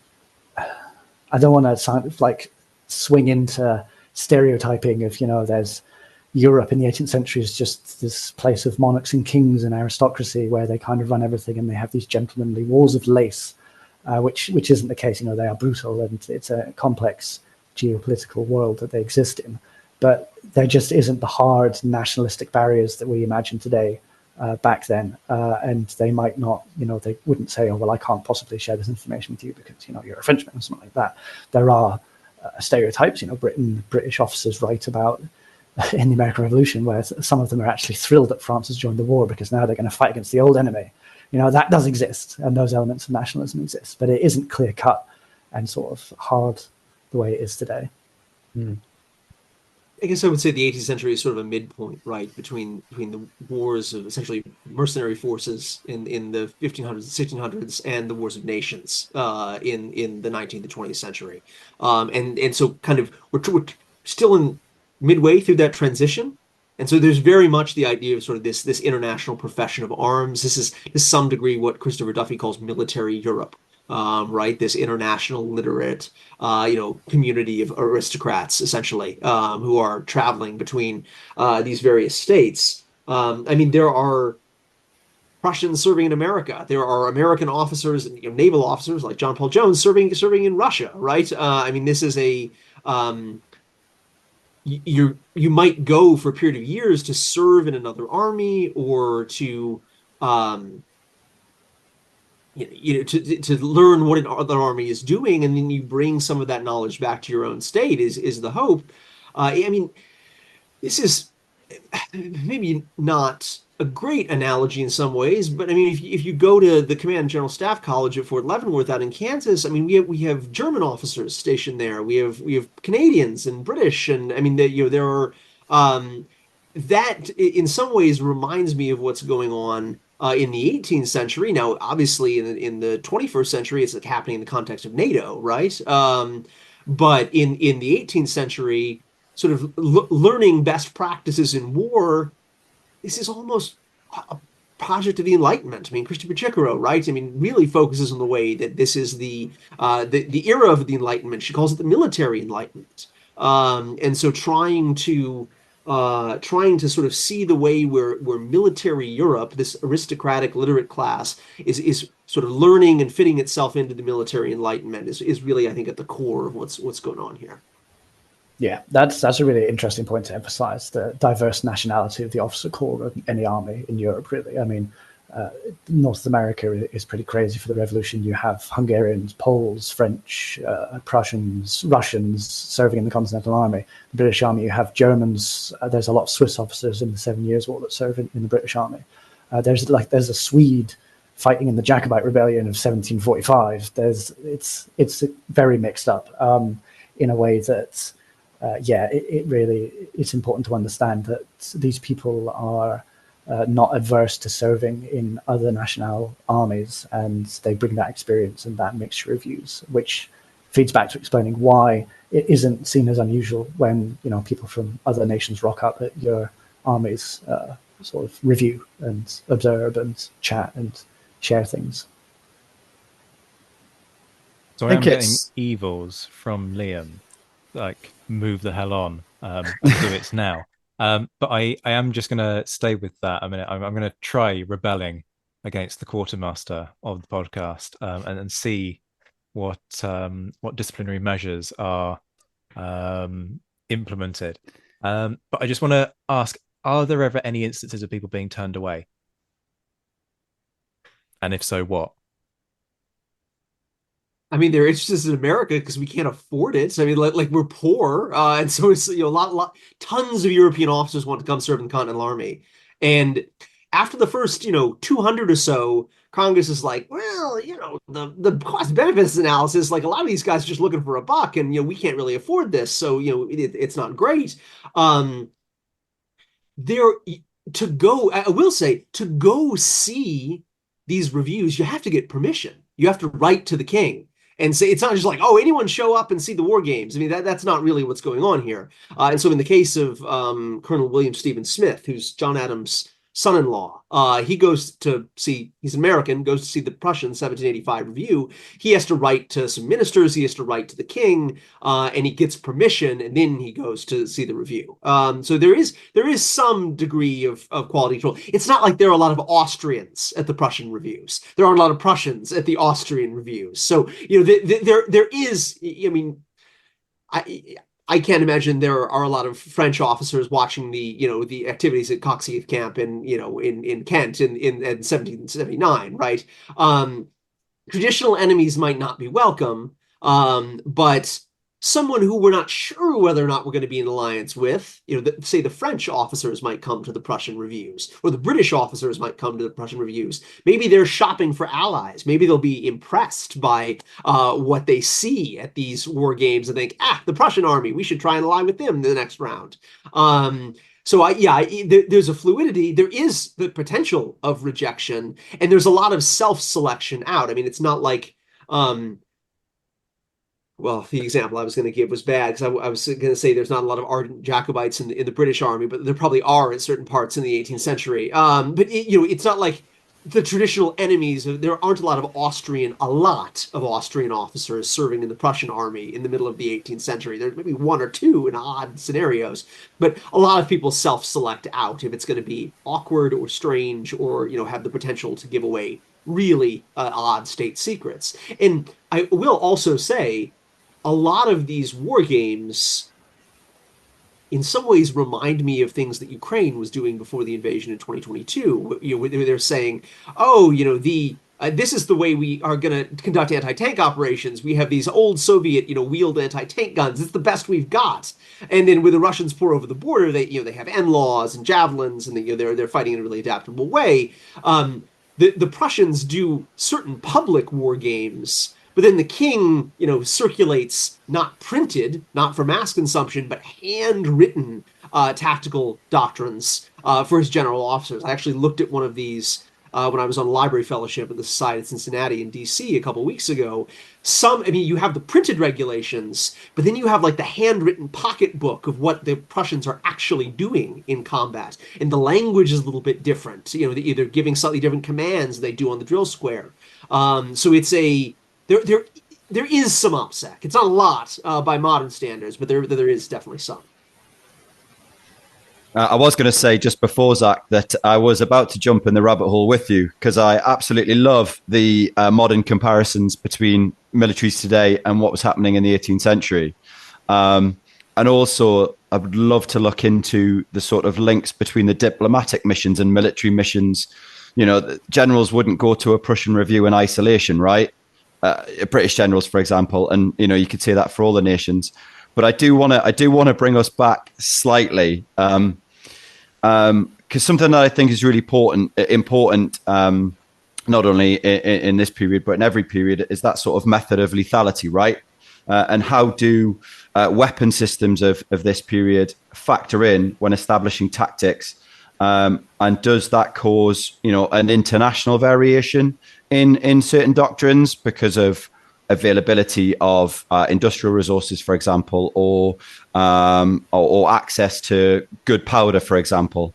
I don't want to sound like swing into stereotyping of, there's Europe in the 18th century is just this place of monarchs and kings and aristocracy where they kind of run everything and they have these gentlemanly walls of lace, which isn't the case. They are brutal and it's a complex geopolitical world that they exist in, but there just isn't the hard nationalistic barriers that we imagine today back then, and they might not, they wouldn't say, oh well, I can't possibly share this information with you because you're a Frenchman or something like that. There are stereotypes. British officers write about in the American Revolution where some of them are actually thrilled that France has joined the war because now they're going to fight against the old enemy. That does exist, and those elements of nationalism exist, but it isn't clear cut and sort of hard the way it is today.
I guess I would say the 18th century is sort of a midpoint, right, between the wars of essentially mercenary forces in the 1500s and 1600s and the wars of nations in the 19th and 20th century. And so kind of we're still in midway through that transition. And so there's very much the idea of sort of this international profession of arms. This is to some degree what Christopher Duffy calls military Europe, right? This international literate, community of aristocrats, essentially, who are traveling between these various states. I mean, there are Prussians serving in America. There are American officers, naval officers like John Paul Jones serving in Russia, right? I mean, this is a you might go for a period of years to serve in another army or to um, to learn what another army is doing, and then you bring some of that knowledge back to your own state is the hope. I mean, this is maybe not a great analogy in some ways, but I mean, if you go to the Command and General Staff College at Fort Leavenworth out in Kansas, I mean, we have German officers stationed there. We have Canadians and British, and I mean, there are that in some ways reminds me of what's going on in the 18th century. Now, obviously, in the 21st century, it's like happening in the context of NATO, right? But in the 18th century, sort of learning best practices in war, this is almost a project of the Enlightenment. I mean, Christopher Chicaro, right? I mean, really focuses on the way that this is the era of the Enlightenment. She calls it the military Enlightenment, and so trying to sort of see the way where military Europe, this aristocratic literate class, is sort of learning and fitting itself into the military Enlightenment is really, I think, at the core of what's going on here.
Yeah, that's a really interesting point to emphasize, the diverse nationality of the officer corps of any army in Europe, really. I mean, North America is pretty crazy for the revolution. You have Hungarians, Poles, French, Prussians, Russians serving in the Continental Army. The British Army, you have Germans. There's a lot of Swiss officers in the 7 Years' War that serve in the British Army. There's a Swede fighting in the Jacobite Rebellion of 1745. It's very mixed up in a way that it really, it's important to understand that these people are not adverse to serving in other national armies, and they bring that experience and that mixture of views, which feeds back to explaining why it isn't seen as unusual when people from other nations rock up at your army's sort of review and observe and chat and share things.
So I am getting evils from Liam, like move the hell on and do it now. But I am just going to stay with that a minute. I'm going to try rebelling against the quartermaster of the podcast and see what disciplinary measures are implemented. But I just want to ask, are there ever any instances of people being turned away? And if so, what?
I mean, they're interested in America because we can't afford it. So, I mean, like we're poor, and so it's tons of European officers want to come serve in the Continental Army, and after the first 200 or so, Congress is like, well, the cost benefits analysis, like a lot of these guys are just looking for a buck, and we can't really afford this, so it's not great. There to go, I will say, to go see these reviews, you have to get permission. You have to write to the king and say, it's not just like, oh, anyone show up and see the war games. I mean, that's not really what's going on here. And so in the case of Colonel William Stephen Smith, who's John Adams' son-in-law, he goes to see, he's American, goes to see the Prussian 1785 review. He has to write to some ministers, he has to write to the king, and he gets permission, and then he goes to see the review. So there is some degree of quality control. It's not like there are a lot of Austrians at the Prussian reviews. There aren't a lot of Prussians at the Austrian reviews. So, there is, I mean, I can't imagine there are a lot of French officers watching the activities at Coxeath Camp in Kent in 1779, right? Traditional enemies might not be welcome, but someone who we're not sure whether or not we're going to be in alliance with, say the French officers might come to the Prussian reviews, or the British officers might come to the Prussian reviews. Maybe they're shopping for allies. Maybe they'll be impressed by what they see at these war games and think, the Prussian army, we should try and ally with them in the next round. There's a fluidity. There is the potential of rejection, and there's a lot of self-selection out. I mean, it's not like, well, the example I was going to give was bad because I was going to say there's not a lot of ardent Jacobites in the British army, but there probably are in certain parts in the 18th century. It's not like the traditional enemies. There aren't a lot of Austrian officers serving in the Prussian army in the middle of the 18th century. There's maybe one or two in odd scenarios, but a lot of people self-select out if it's going to be awkward or strange or, have the potential to give away really odd state secrets. And I will also say, a lot of these war games in some ways remind me of things that Ukraine was doing before the invasion in 2022. They're saying, this is the way we are going to conduct anti-tank operations. We have these old Soviet, wheeled anti-tank guns. It's the best we've got. And then when the Russians pour over the border, they have NLAWs and javelins, and they're fighting in a really adaptable way. The Prussians do certain public war games, but then the king, circulates not printed, not for mass consumption, but handwritten tactical doctrines for his general officers. I actually looked at one of these when I was on library fellowship at the Society of Cincinnati in D.C. a couple of weeks ago. You have the printed regulations, but then you have like the handwritten pocketbook of what the Prussians are actually doing in combat. And the language is a little bit different. They're either giving slightly different commands than they do on the drill square. So it's there is some OPSEC. It's not a lot by modern standards, but there is definitely some.
I was going to say just before, Zach, that I was about to jump in the rabbit hole with you because I absolutely love the modern comparisons between militaries today and what was happening in the 18th century. And also, I would love to look into the sort of links between the diplomatic missions and military missions. Generals wouldn't go to a Prussian review in isolation, right? British generals, for example, and you could say that for all the nations. But I do want to bring us back slightly, because something that I think is really important, not only in this period but in every period, is that sort of method of lethality, right? And how do weapon systems of this period factor in when establishing tactics? And does that cause an international variation in certain doctrines because of availability of industrial resources, for example, or access to good powder, for example?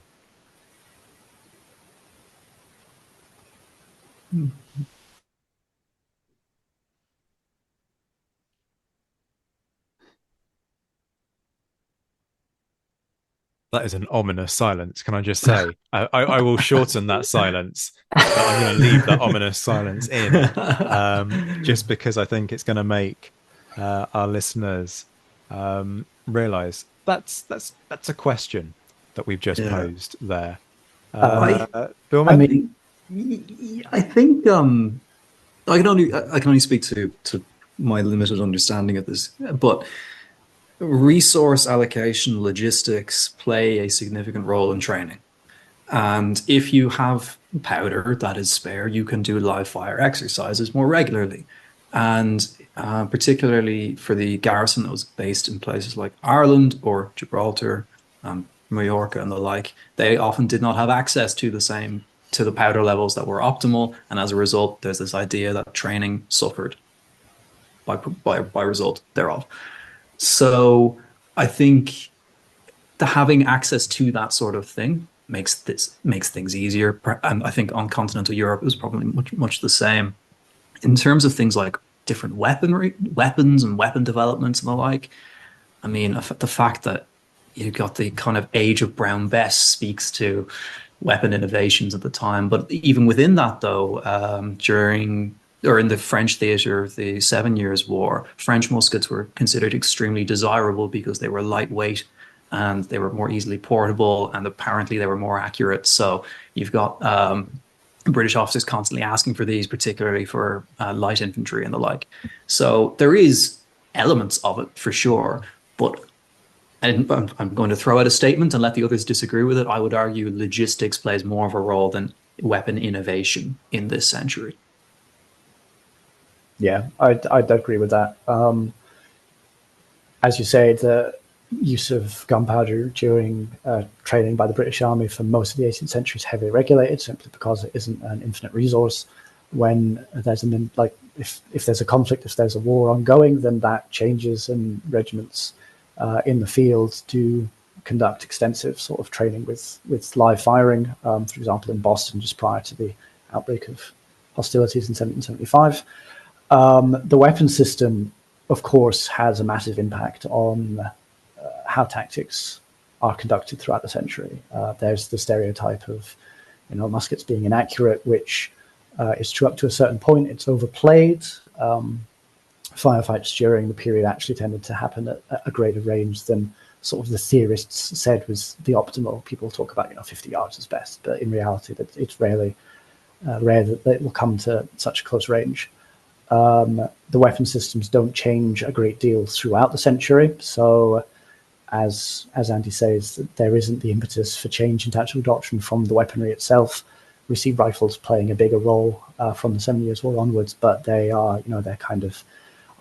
That is an ominous silence. Can I just say, I will shorten that silence, but I'm going to leave that ominous silence in, just because I think it's going to make our listeners realize that's a question that we've just posed there. Bill,
I mean, I think I can only speak to my limited understanding of this, but resource allocation logistics play a significant role in training. And if you have powder that is spare, you can do live fire exercises more regularly. And particularly for the garrison that was based in places like Ireland or Gibraltar, Mallorca and the like, they often did not have access to the powder levels that were optimal. And as a result, there's this idea that training suffered by result thereof. So I think having access to that sort of thing makes things easier. And I think on continental Europe it was probably much the same. In terms of things like different weapons and weapon developments and the like, I mean, the fact that you've got the kind of age of Brown Bess speaks to weapon innovations at the time. But even within that, though, in the French theatre of the 7 Years' War, French muskets were considered extremely desirable because they were lightweight and they were more easily portable, and apparently they were more accurate. So you've got British officers constantly asking for these, particularly for light infantry and the like. So there is elements of it for sure, but and I'm going to throw out a statement and let the others disagree with it. I would argue logistics plays more of a role than weapon innovation in this century.
Yeah, I'd agree with that. As you say, the use of gunpowder during training by the British Army for most of the 18th century is heavily regulated, simply because it isn't an infinite resource. When there's if there's a conflict, if there's a war ongoing, then that changes, and regiments in the field do conduct extensive sort of training with live firing. For example, in Boston, just prior to the outbreak of hostilities in 1775. The weapon system, of course, has a massive impact on how tactics are conducted throughout the century. There's the stereotype of, muskets being inaccurate, which is true up to a certain point. It's overplayed. Firefights during the period actually tended to happen at a greater range than sort of the theorists said was the optimal. People talk about 50 yards is best, but in reality, it's rare that it will come to such close range. The weapon systems don't change a great deal throughout the century, so as Andy says, there isn't the impetus for change in tactical doctrine from the weaponry itself. We see rifles playing a bigger role from the 7 Years' War onwards, but they are, they're kind of,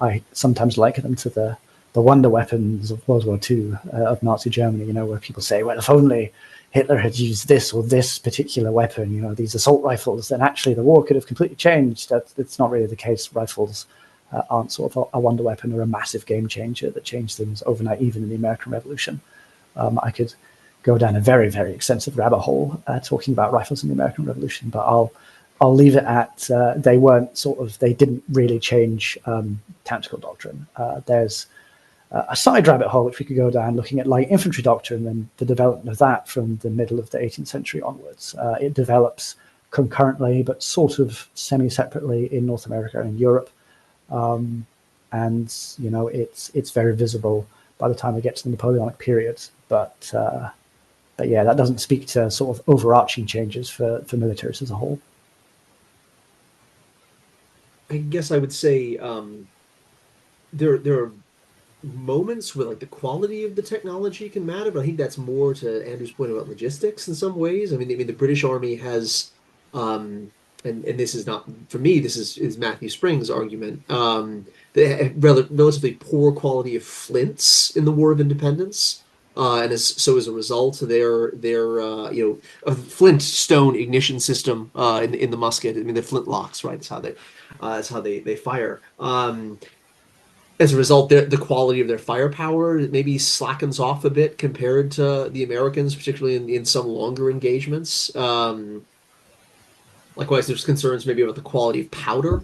I sometimes liken them to the wonder weapons of World War II of Nazi Germany, where people say, well, if only Hitler had used this or this particular weapon, these assault rifles, then actually the war could have completely changed. It's not really the case. Rifles aren't sort of a wonder weapon or a massive game changer that changed things overnight, even in the American Revolution. I could go down a very, very extensive rabbit hole talking about rifles in the American Revolution, but I'll leave it at they didn't really change tactical doctrine. There's a side rabbit hole which we could go down looking at light infantry doctrine and the development of that from the middle of the 18th century onwards. It develops concurrently but sort of semi-separately in North America and Europe. It's very visible by the time we get to the Napoleonic period. But yeah, that doesn't speak to sort of overarching changes for militaries as a whole.
I guess I would say there are moments where like the quality of the technology can matter, but I think that's more to Andrew's point about logistics in some ways. I mean, the British Army has, and this is not for me. This is Matthew Spring's argument. They have relatively poor quality of flints in the War of Independence, and as a result, their a flint stone ignition system in the musket. I mean, they're flintlocks, right? That's how they fire. As a result, the quality of their firepower maybe slackens off a bit compared to the Americans, particularly in some longer engagements. Likewise, there's concerns maybe about the quality of powder.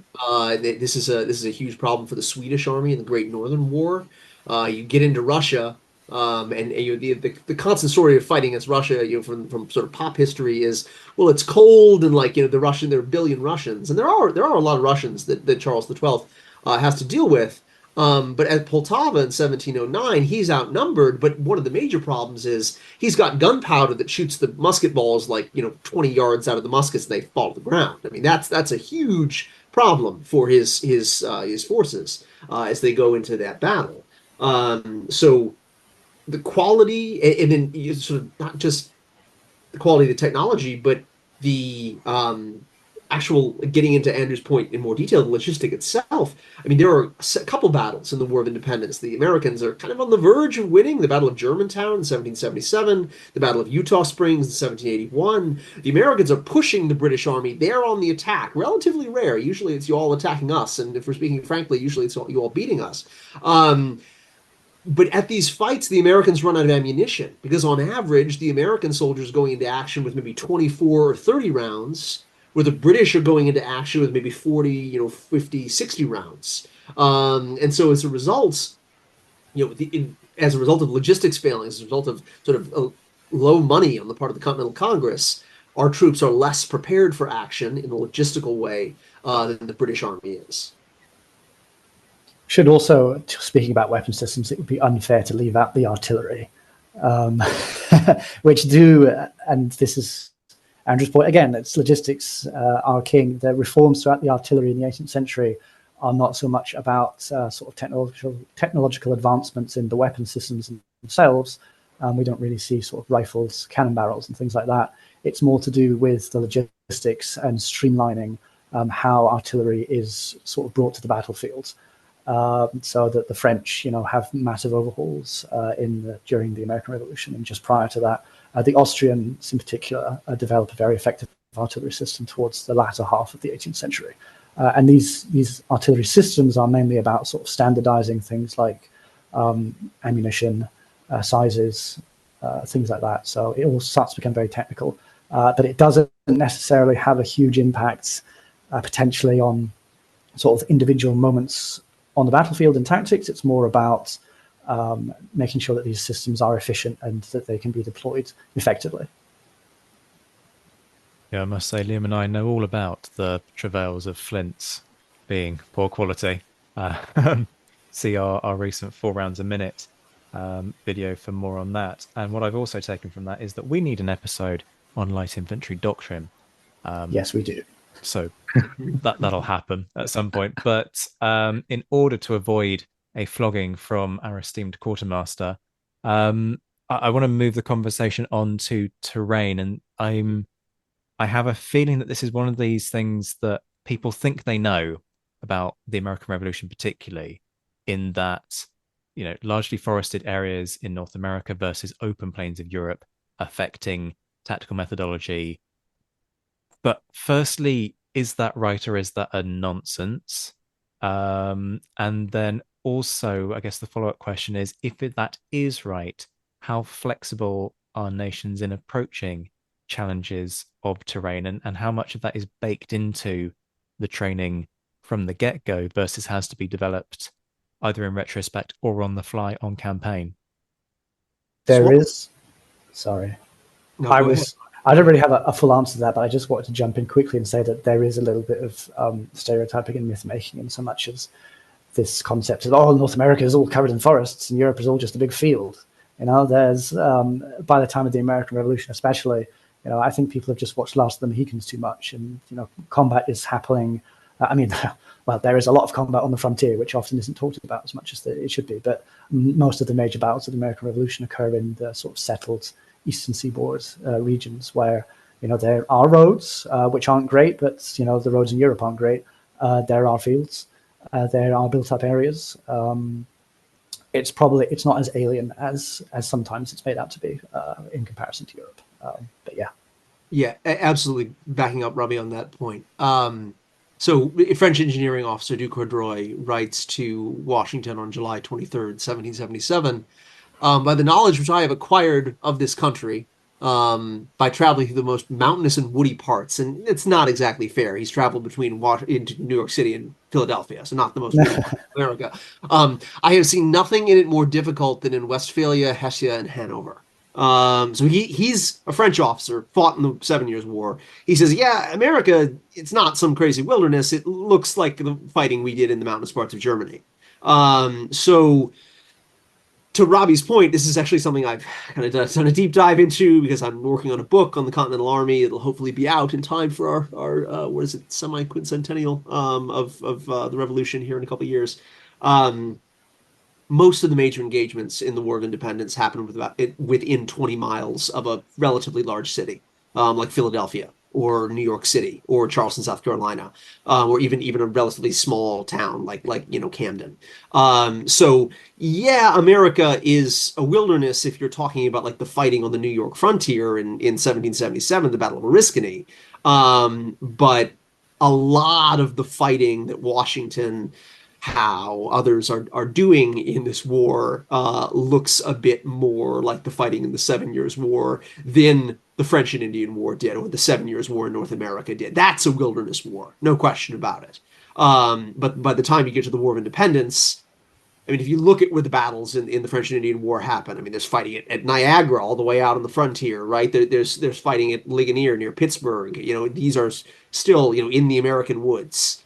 This is a huge problem for the Swedish Army in the Great Northern War. You get into Russia, and the constant story of fighting against Russia, from sort of pop history is, well, it's cold and there are a billion Russians, and there are a lot of Russians that Charles XII has to deal with. But at Poltava in 1709, he's outnumbered. But one of the major problems is he's got gunpowder that shoots the musket balls 20 yards out of the muskets and they fall to the ground. I mean, that's a huge problem for his forces as they go into that battle. So the quality, and then you sort of not just the quality of the technology, but the actual getting into Andrew's point in more detail, the logistic itself. I mean, there are a couple battles in the War of Independence. The Americans are kind of on the verge of winning. The Battle of Germantown in 1777, the Battle of Eutaw Springs in 1781. The Americans are pushing the British Army. They're on the attack. Relatively rare. Usually it's you all attacking us. And if we're speaking frankly, usually it's you all beating us. But at these fights, the Americans run out of ammunition because on average, the American soldiers going into action with maybe 24 or 30 rounds, where the British are going into action with maybe 40, 50, 60 rounds. And so as a result, as a result of logistics failing, as a result of sort of low money on the part of the Continental Congress, our troops are less prepared for action in a logistical way than the British Army is.
Should also, speaking about weapon systems, it would be unfair to leave out the artillery, which and this is Andrew's point again, it's logistics are king. The reforms throughout the artillery in the 18th century are not so much about sort of technological advancements in the weapon systems themselves. We don't really see sort of rifles, cannon barrels, and things like that. It's more to do with the logistics and streamlining how artillery is sort of brought to the battlefield. So that the French, have massive overhauls during the American Revolution, and just prior to that, the Austrians in particular developed a very effective artillery system towards the latter half of the 18th century. And these artillery systems are mainly about sort of standardizing things like ammunition, sizes, things like that. So it all starts to become very technical, but it doesn't necessarily have a huge impact potentially on sort of individual moments on the battlefield and tactics. It's more about making sure that these systems are efficient and that they can be deployed effectively.
Yeah, I must say, Liam and I know all about the travails of flints being poor quality. See our recent 4 rounds a minute video for more on that. And what I've also taken from that is that we need an episode on light infantry doctrine.
Yes, we do.
So that'll happen at some point. But in order to avoid a flogging from our esteemed quartermaster, I want to move the conversation on to terrain. And I have a feeling that this is one of these things that people think they know about the American Revolution, particularly in that, largely forested areas in North America versus open plains of Europe affecting tactical methodology. But firstly, is that right or is that a nonsense? And then also, I guess the follow-up question is, if that is right, how flexible are nations in approaching challenges of terrain, and how much of that is baked into the training from the get-go versus has to be developed either in retrospect or on the fly on campaign?
Sorry.
No,
I don't really have a full answer to that, but I just wanted to jump in quickly and say that there is a little bit of stereotyping and myth making in so much as this concept of, North America is all covered in forests and Europe is all just a big field. There's by the time of the American Revolution, especially, I think people have just watched Last of the Mohicans too much, and combat is happening. Well, there is a lot of combat on the frontier, which often isn't talked about as much as it should be. But most of the major battles of the American Revolution occur in the sort of settled eastern seaboard regions where there are roads which aren't great, but the roads in Europe aren't great. There are fields, there are built up areas. It's not as alien as sometimes it's made out to be in comparison to Europe. But
yeah, absolutely backing up Robbie on that point. So French engineering officer Du Coudroy writes to Washington on July 23rd, 1777. By the knowledge which I have acquired of this country, by traveling through the most mountainous and woody parts, and it's not exactly fair. He's traveled between into New York City and Philadelphia, so not the most woody part of America. I have seen nothing in it more difficult than in Westphalia, Hesse, and Hanover. So he's a French officer, fought in the 7 Years' War. He says, yeah, America, it's not some crazy wilderness. It looks like the fighting we did in the mountainous parts of Germany. So to Robbie's point, this is actually something I've kind of done a deep dive into because I'm working on a book on the Continental Army. It'll hopefully be out in time for our what is it, semi-quincentennial of the Revolution here in a couple of years. Most of the major engagements in the War of Independence happened within 20 miles of a relatively large city, like Philadelphia or New York City or Charleston, South Carolina, or even a relatively small town like Camden. So yeah, America is a wilderness if you're talking about like the fighting on the New York frontier in 1777, the Battle of Oriskany. But a lot of the fighting that Washington, how others are doing in this war looks a bit more like the fighting in the 7 Years' War than the French and Indian War did, or the 7 Years' War in North America did. That's a wilderness war, no question about it. But by the time you get to the War of Independence, I mean, if you look at where the battles in the French and Indian War happen, I mean, there's fighting at Niagara all the way out on the frontier, right? There's fighting at Ligonier near Pittsburgh. These are still, in the American woods.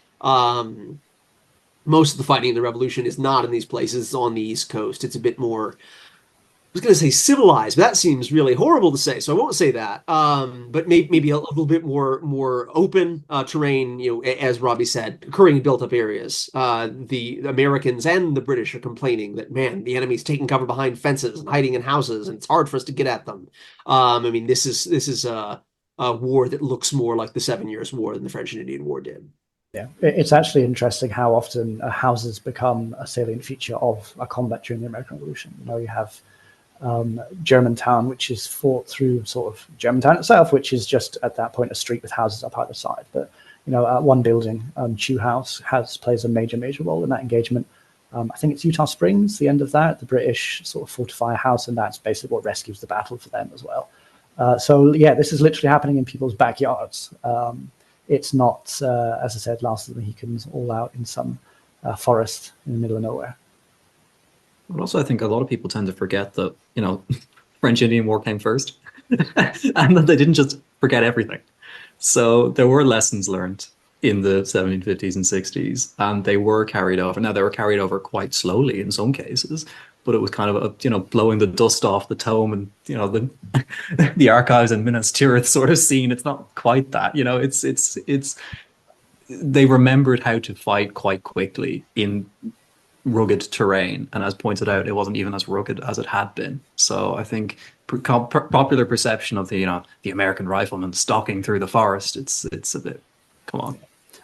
Most of the fighting in the Revolution is not in these places. It's on the East Coast. It's a bit more was going to say civilized, but that seems really horrible to say, so I won't say that. But maybe a little bit more open terrain, as Robbie said, occurring in built-up areas. The Americans and the British are complaining that, man, the enemy's taking cover behind fences and hiding in houses, and it's hard for us to get at them. I mean, this is a war that looks more like the 7 Years' War than the French and Indian War did.
Yeah, it's actually interesting how often houses become a salient feature of a combat during the American Revolution. You have Germantown, which is fought through sort of Germantown itself, which is just at that point a street with houses up either side. But one building, Chew House, plays a major role in that engagement. I think it's Utah Springs, the end of that. The British sort of fortify a house, and that's basically what rescues the battle for them as well. So yeah, this is literally happening in people's backyards. It's not, as I said, Last of the Mohicans all out in some forest in the middle of nowhere.
But also, I think a lot of people tend to forget that, French-Indian War came first, and that they didn't just forget everything. So there were lessons learned in the 1750s and 60s, and they were carried over. Now, they were carried over quite slowly in some cases, but it was kind of blowing the dust off the tome and, the archives and Minas Tirith sort of scene. It's not quite that, it's they remembered how to fight quite quickly in rugged terrain, and as pointed out, it wasn't even as rugged as it had been. So I think popular perception of the American rifleman stalking through the forest, it's a bit, come on.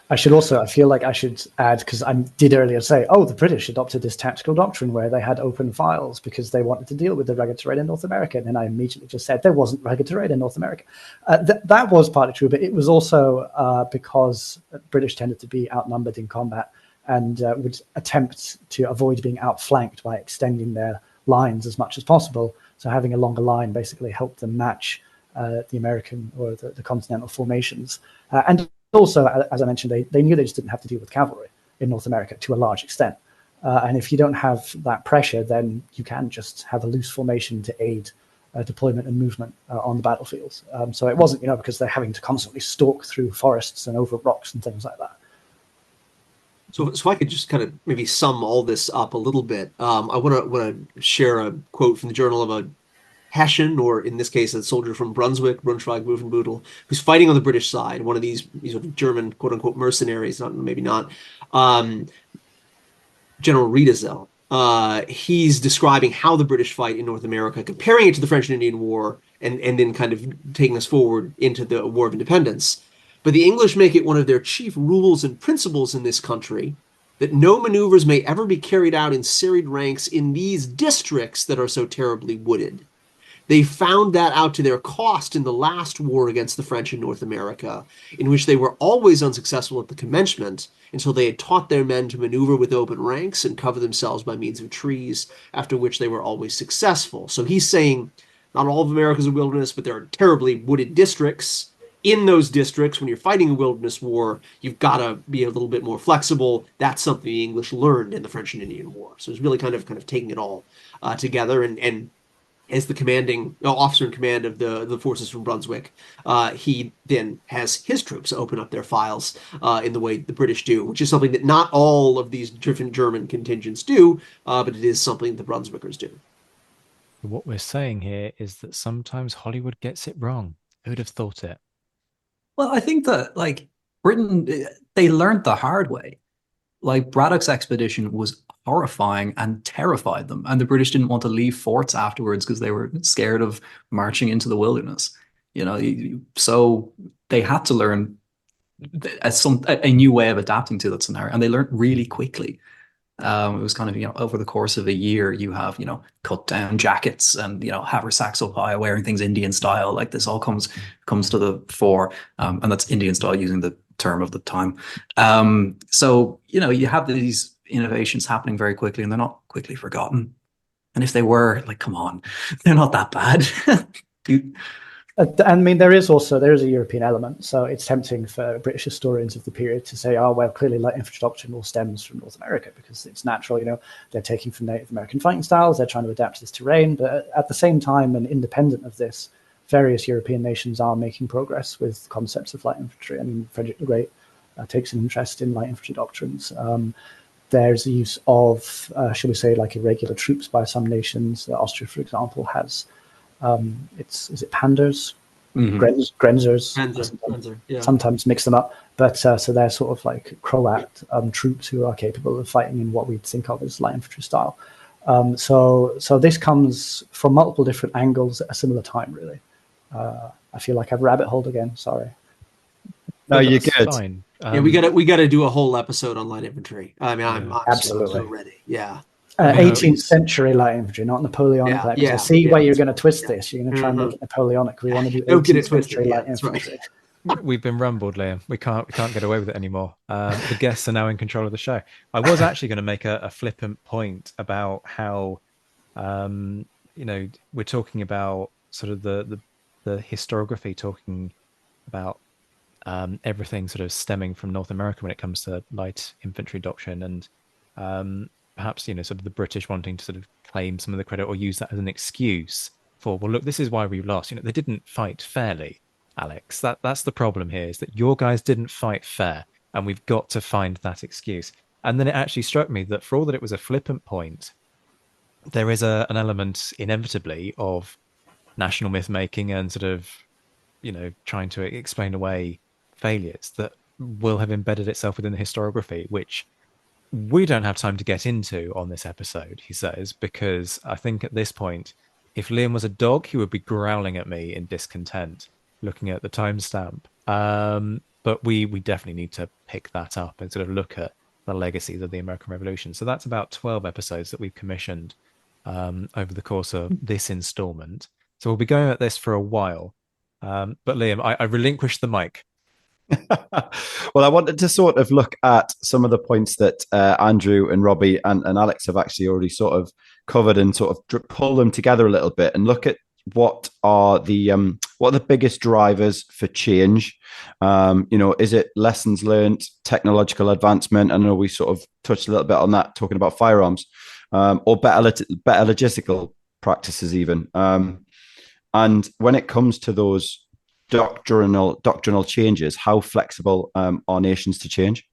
I feel like I should add, because I did earlier say, the British adopted this tactical doctrine where they had open files because they wanted to deal with the rugged terrain in North America. And then I immediately just said there wasn't rugged terrain in North America. That was partly true, but it was also because British tended to be outnumbered in combat and would attempt to avoid being outflanked by extending their lines as much as possible. So having a longer line basically helped them match the American or the continental formations. And also, as I mentioned, they knew they just didn't have to deal with cavalry in North America to a large extent. And if you don't have that pressure, then you can just have a loose formation to aid deployment and movement on the battlefields. So it wasn't, because they're having to constantly stalk through forests and over rocks and things like that.
So I could just kind of maybe sum all this up a little bit. I want to share a quote from the journal of a Hessian, or in this case, a soldier from Brunswick, Braunschweig, Wolfenbüttel, who's fighting on the British side, one of these sort of German quote unquote mercenaries, maybe not. General Riedesel. He's describing how the British fight in North America, comparing it to the French and Indian War, and then kind of taking us forward into the War of Independence. But the English make it one of their chief rules and principles in this country that no maneuvers may ever be carried out in serried ranks in these districts that are so terribly wooded. They found that out to their cost in the last war against the French in North America, in which they were always unsuccessful at the commencement until they had taught their men to maneuver with open ranks and cover themselves by means of trees, after which they were always successful. So he's saying not all of America is a wilderness, but there are terribly wooded districts. In those districts, when you're fighting a wilderness war, you've got to be a little bit more flexible. That's something the English learned in the French and Indian War. So it's really kind of taking it all together. And as the commanding officer in command of the forces from Brunswick, he then has his troops open up their files in the way the British do, which is something that not all of these different German contingents do, but it is something the Brunswickers do.
What we're saying here is that sometimes Hollywood gets it wrong. Who'd have thought it?
Well, I think that Britain, they learned the hard way. Braddock's expedition was horrifying and terrified them, and the British didn't want to leave forts afterwards because they were scared of marching into the wilderness. So they had to learn a new way of adapting to that scenario, and they learned really quickly. It was kind of, over the course of a year, you have, cut down jackets and, haversacks up high, wearing things Indian style. This all comes to the fore. And that's Indian style using the term of the time. So, you have these innovations happening very quickly, and they're not quickly forgotten. And if they were, come on, they're not that bad.
I mean, there is a European element. So it's tempting for British historians of the period to say, clearly light infantry doctrine all stems from North America because it's natural, they're taking from Native American fighting styles, they're trying to adapt to this terrain. But at the same time, and independent of this, various European nations are making progress with concepts of light infantry. I mean, Frederick the Great takes an interest in light infantry doctrines. there's the use of, shall we say, like irregular troops by some nations. Austria, for example, has is it Panders, Grenzers.
Panzer, yeah.
Sometimes mix them up, but so they're sort of like Croat troops who are capable of fighting in what we'd think of as light infantry style. So this comes from multiple different angles at a similar time, really. I feel like I've rabbit holed again. Sorry.
No, you're
that's
good.
fine.
Yeah, we gotta do a whole episode on light infantry. I mean, I'm
Absolutely.
so ready. Yeah.
18th century light infantry, not Napoleonic light infantry. I see where you're going to twist this. You're going to try and make it Napoleonic. We want to do
Don't get
18th
it twisted.
century
Yeah,
light
that's
infantry.
right.
We've been rumbled, Liam. We can't get away with it anymore. The guests are now in control of the show. I was actually going to make a flippant point about how, we're talking about sort of the historiography, talking about everything sort of stemming from North America when it comes to light infantry doctrine, and perhaps sort of the British wanting to sort of claim some of the credit or use that as an excuse for, well, look, this is why we lost. They didn't fight fairly, Alex. That's the problem here, is that your guys didn't fight fair, and we've got to find that excuse. And then it actually struck me that for all that it was a flippant point, there is an element inevitably of national myth making and sort of trying to explain away failures that will have embedded itself within the historiography, which we don't have time to get into on this episode, he says, because I think at this point, if Liam was a dog, he would be growling at me in discontent, looking at the timestamp. But we definitely need to pick that up and sort of look at the legacies of the American Revolution. So that's about 12 episodes that we've commissioned over the course of this installment. So we'll be going at this for a while. But Liam, I relinquish the mic.
Well, I wanted to sort of look at some of the points that Andrew and Robbie and Alex have actually already sort of covered, and sort of pull them together a little bit and look at what are the biggest drivers for change. Is it lessons learned, technological advancement? I know we sort of touched a little bit on that, talking about firearms, or better logistical practices even. And when it comes to those doctrinal changes, how flexible are nations to change?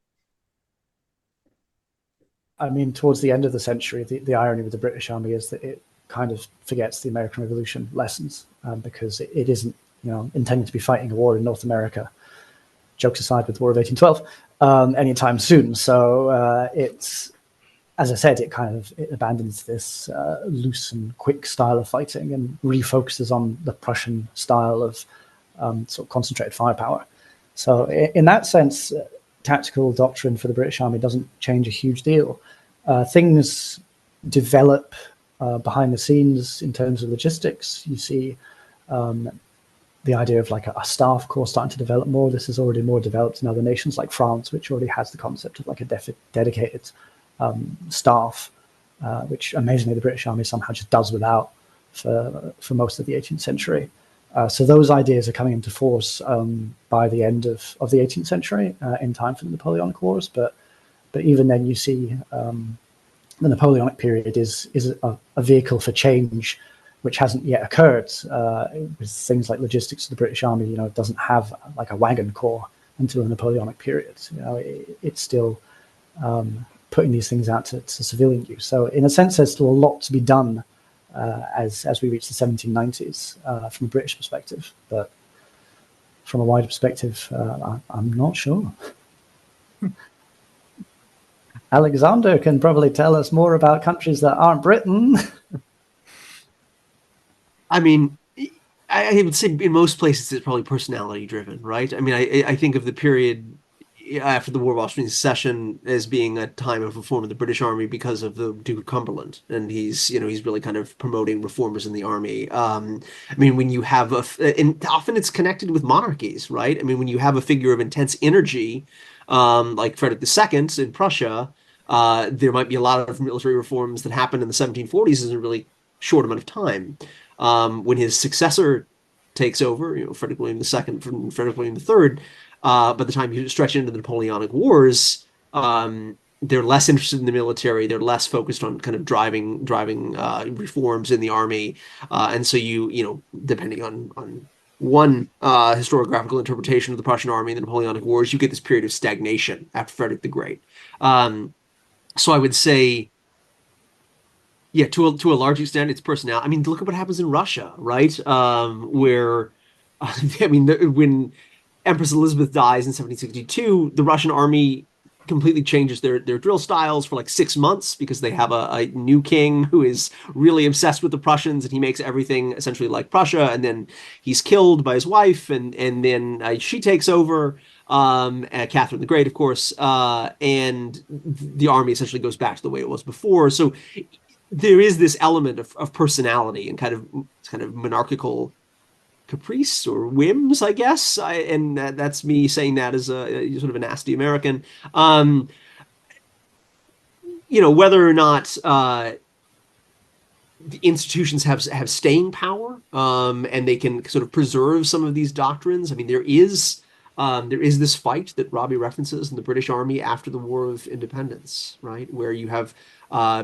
I mean, towards the end of the century, the irony with the British Army is that it kind of forgets the American Revolution lessons, because it isn't, intending to be fighting a war in North America, jokes aside, with the War of 1812, anytime soon. So it's, as I said, it abandons this loose and quick style of fighting and refocuses on the Prussian style of sort of concentrated firepower. So in that sense, tactical doctrine for the British Army doesn't change a huge deal. Things develop behind the scenes in terms of logistics. You see the idea of like a staff corps starting to develop more. This is already more developed in other nations like France, which already has the concept of like a dedicated staff, which amazingly the British Army somehow just does without for most of the 18th century. So those ideas are coming into force by the end of the 18th century, in time for the Napoleonic Wars. But even then, you see the Napoleonic period is a vehicle for change, which hasn't yet occurred. With things like logistics of the British Army, it doesn't have like a wagon corps until the Napoleonic period. It's still putting these things out to civilian use. So in a sense, there's still a lot to be done as we reach the 1790s from a British perspective, but from a wider perspective, I'm not sure. Alexander can probably tell us more about countries that aren't Britain.
I mean, I would say in most places it's probably personality driven, right? I mean, I think of the period after the War of Austrian Succession as being a time of reform of the British Army because of the Duke of Cumberland, and he's really kind of promoting reformers in the army. I mean, when you have and often it's connected with monarchies, right? I mean, when you have a figure of intense energy, like Frederick II in Prussia, there might be a lot of military reforms that happened in the 1740s in a really short amount of time. When his successor takes over, Frederick William II from Frederick William III, by the time you stretch into the Napoleonic Wars, they're less interested in the military. They're less focused on kind of driving reforms in the army, and so depending on one historiographical interpretation of the Prussian army in the Napoleonic Wars, you get this period of stagnation after Frederick the Great. So I would say, yeah, to a large extent, it's personality. I mean, look at what happens in Russia, right? Where, I mean, when Empress Elizabeth dies in 1762, the Russian army completely changes their drill styles for like 6 months because they have a new king who is really obsessed with the Prussians, and he makes everything essentially like Prussia. And then he's killed by his wife, and then she takes over, Catherine the Great, of course, and the army essentially goes back to the way it was before. So there is this element of personality and kind of monarchical caprice or whims, I guess. And that's me saying that as a sort of a nasty American. Whether or not the institutions have staying power, and they can sort of preserve some of these doctrines. I mean, there is this fight that Robbie references in the British Army after the War of Independence, right, where you have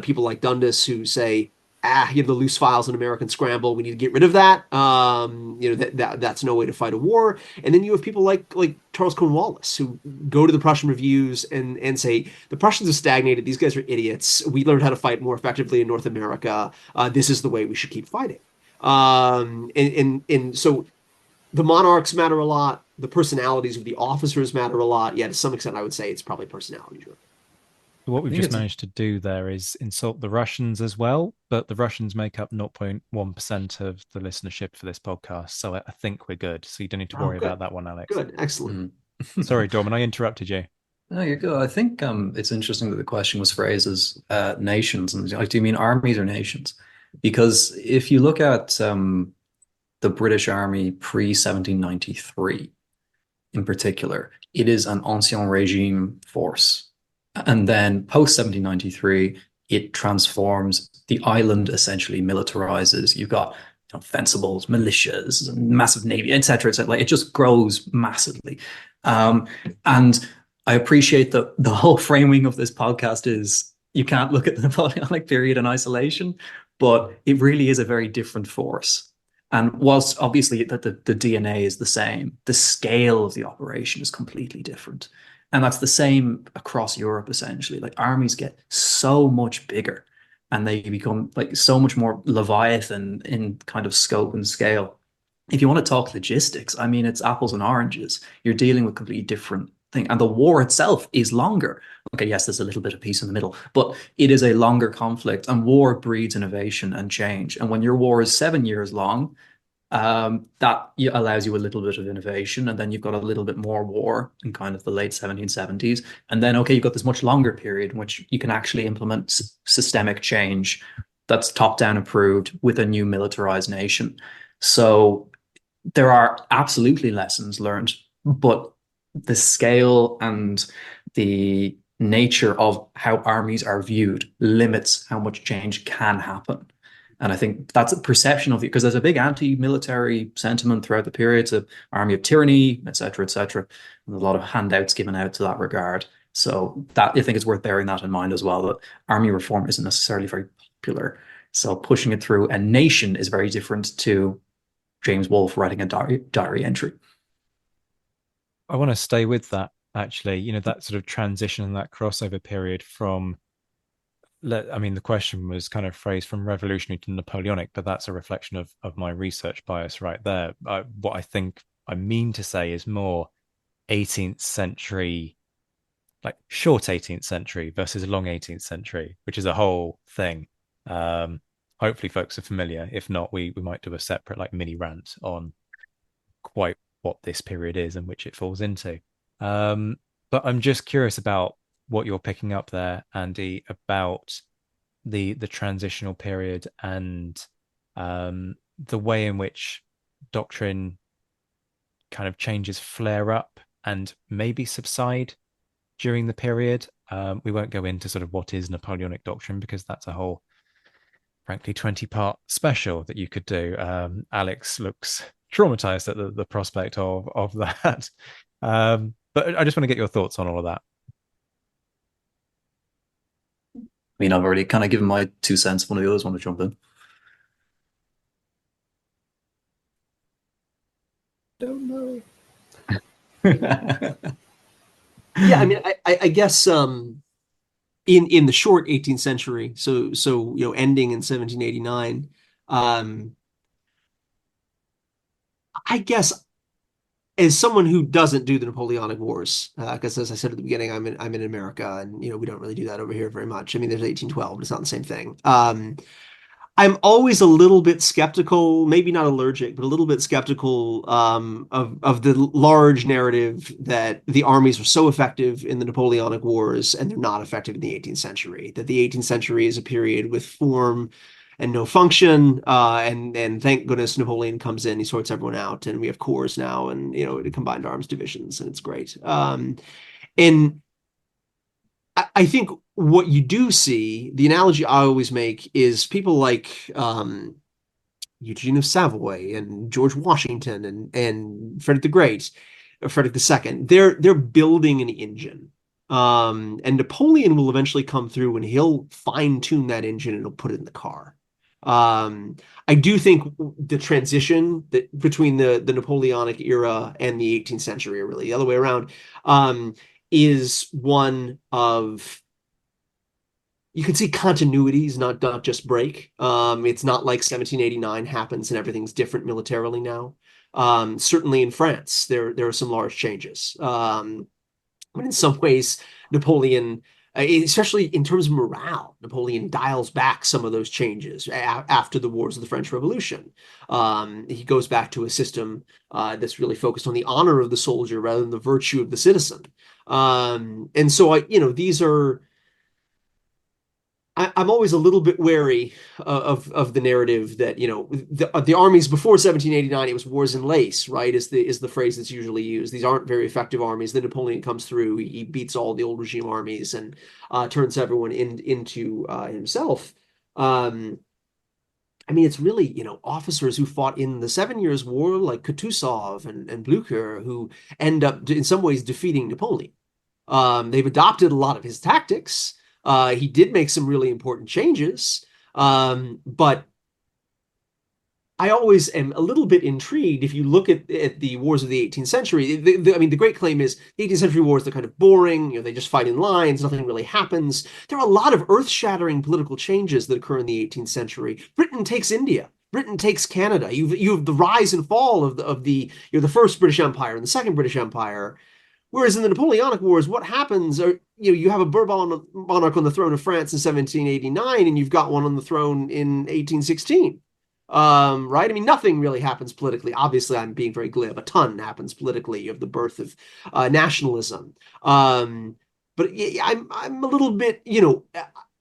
people like Dundas who say, you have the loose files in American Scramble. We need to get rid of that. That's no way to fight a war. And then you have people like Charles Cornwallis who go to the Prussian reviews and say the Prussians have stagnated. These guys are idiots. We learned how to fight more effectively in North America. This is the way we should keep fighting. And so the monarchs matter a lot. The personalities of the officers matter a lot. Yeah, to some extent, I would say it's probably personality driven.
What we've
think
just
it's-
managed to do there is insult the Russians as well, but the Russians make up 0.1% of the listenership for this podcast. So I think we're good. So you don't need to worry
good.
about that one, Alex.
Good, excellent.
Sorry, Dorman, I interrupted you.
No, you're good. I think it's interesting that the question was phrased as nations, and do you mean armies or nations? Because if you look at the British Army pre-1793, in particular, it is an ancien regime force. And then post 1793, it transforms the island, essentially militarizes. You've got fencibles, militias, massive navy, etc., etc. Like it just grows massively. And I appreciate that the whole framing of this podcast is you can't look at the Napoleonic period in isolation, but it really is a very different force. And whilst obviously the DNA is the same, the scale of the operation is completely different. And that's the same across Europe, essentially. Like armies get so much bigger and they become like so much more Leviathan in kind of scope and scale. If you want to talk logistics, I mean, it's apples and oranges. You're dealing with completely different thing. And the war itself is longer. Okay, yes, there's a little bit of peace in the middle, but it is a longer conflict, and war breeds innovation and change. And when your war is 7 years long, that allows you a little bit of innovation, and then you've got a little bit more war in kind of the late 1770s, and then okay, you've got this much longer period in which you can actually implement systemic change that's top-down approved with a new militarized nation. So there are absolutely lessons learned, but the scale and the nature of how armies are viewed limits how much change can happen. And I think that's a perception of it, because there's a big anti-military sentiment throughout the period to army of tyranny, etc., etc., and a lot of handouts given out to that regard. So that I think it's worth bearing that in mind as well, that army reform isn't necessarily very popular. So pushing it through a nation is very different to James Wolfe writing a diary entry.
I want to stay with that, actually, that sort of transition and that crossover period from, I mean, the question was kind of phrased from revolutionary to Napoleonic, but that's a reflection of my research bias right there. What I think I mean to say is more 18th century, like short 18th century versus long 18th century, which is a whole thing. Hopefully folks are familiar. If not, we might do a separate like mini rant on quite what this period is and which it falls into. But I'm just curious about what you're picking up there, Andy, about the transitional period and the way in which doctrine kind of changes flare up and maybe subside during the period. We won't go into sort of what is Napoleonic doctrine because that's a whole, frankly, 20-part special that you could do. Alex looks traumatized at the prospect of that. But I just want to get your thoughts on all of that.
I mean, I've already kind of given my 2 cents. One of the others want to jump in.
Don't know.
Yeah, I mean, I guess in the short 18th century, so ending in 1789. I guess as someone who doesn't do the Napoleonic Wars, because as I said at the beginning, I'm in America, and we don't really do that over here very much. I mean, there's 1812, but it's not the same thing. I'm always a little bit skeptical, maybe not allergic, but a little bit skeptical of the large narrative that the armies were so effective in the Napoleonic Wars and they're not effective in the 18th century. That the 18th century is a period with form and no function, and thank goodness Napoleon comes in, he sorts everyone out, and we have corps now, and the combined arms divisions, and it's great. And I think what you do see, the analogy I always make is people like Eugene of Savoy and George Washington and Frederick the Great, or Frederick II. They're building an engine. And Napoleon will eventually come through and he'll fine-tune that engine and he'll put it in the car. I do think the transition between the Napoleonic era and the 18th century, or really the other way around, is one of, you can see continuities, not just break. It's not like 1789 happens and everything's different militarily now. Certainly in France, there are some large changes. But in some ways, Napoleon, especially in terms of morale, Napoleon dials back some of those changes after the wars of the French Revolution. He goes back to a system that's really focused on the honor of the soldier rather than the virtue of the citizen. And so these are, I'm always a little bit wary of the narrative that the armies before 1789, it was wars in lace, right? Is the phrase that's usually used. These aren't very effective armies. Then Napoleon comes through, he beats all the old regime armies and turns everyone into himself. I mean, it's really officers who fought in the 7 Years' War, like Kutuzov and Blücher, who end up in some ways defeating Napoleon. They've adopted a lot of his tactics. He did make some really important changes, but I always am a little bit intrigued if you look at the wars of the 18th century. I mean, the great claim is the 18th century wars, they're kind of boring. They just fight in lines. Nothing really happens. There are a lot of earth-shattering political changes that occur in the 18th century. Britain takes India. Britain takes Canada. You have the rise and fall of the first British Empire and the second British Empire. Whereas in the Napoleonic Wars, what happens are, you have a Bourbon monarch on the throne of France in 1789, and you've got one on the throne in 1816. Right? I mean, nothing really happens politically. Obviously, I'm being very glib. A ton happens politically. You have the birth of nationalism. But I'm a little bit,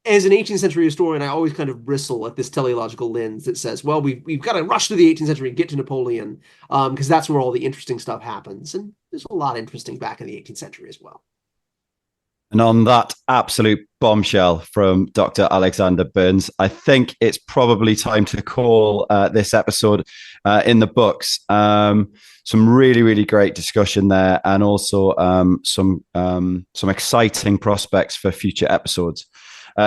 as an 18th century historian, I always kind of bristle at this teleological lens that says, well, we've got to rush through the 18th century and get to Napoleon, because that's where all the interesting stuff happens. And there's a lot interesting back in the 18th century as well.
And on that absolute bombshell from Dr. Alexander Burns, I think it's probably time to call this episode in the books. Some really, really great discussion there, and also some exciting prospects for future episodes.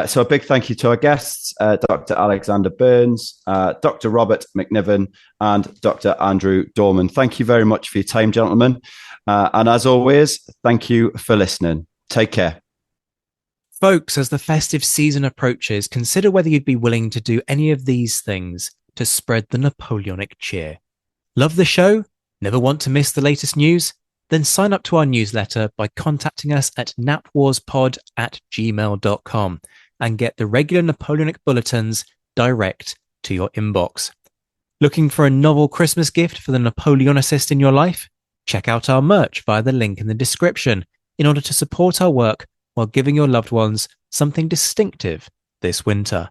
So a big thank you to our guests, Dr. Alexander Burns, Dr. Robert MacNiven, and Dr. Andrew Dorman. Thank you very much for your time, gentlemen. And as always, thank you for listening. Take care.
Folks, as the festive season approaches, consider whether you'd be willing to do any of these things to spread the Napoleonic cheer. Love the show? Never want to miss the latest news? Then sign up to our newsletter by contacting us at napwarspod@gmail.com and get the regular Napoleonic bulletins direct to your inbox. Looking for a novel Christmas gift for the Napoleonicist in your life? Check out our merch via the link in the description in order to support our work while giving your loved ones something distinctive this winter.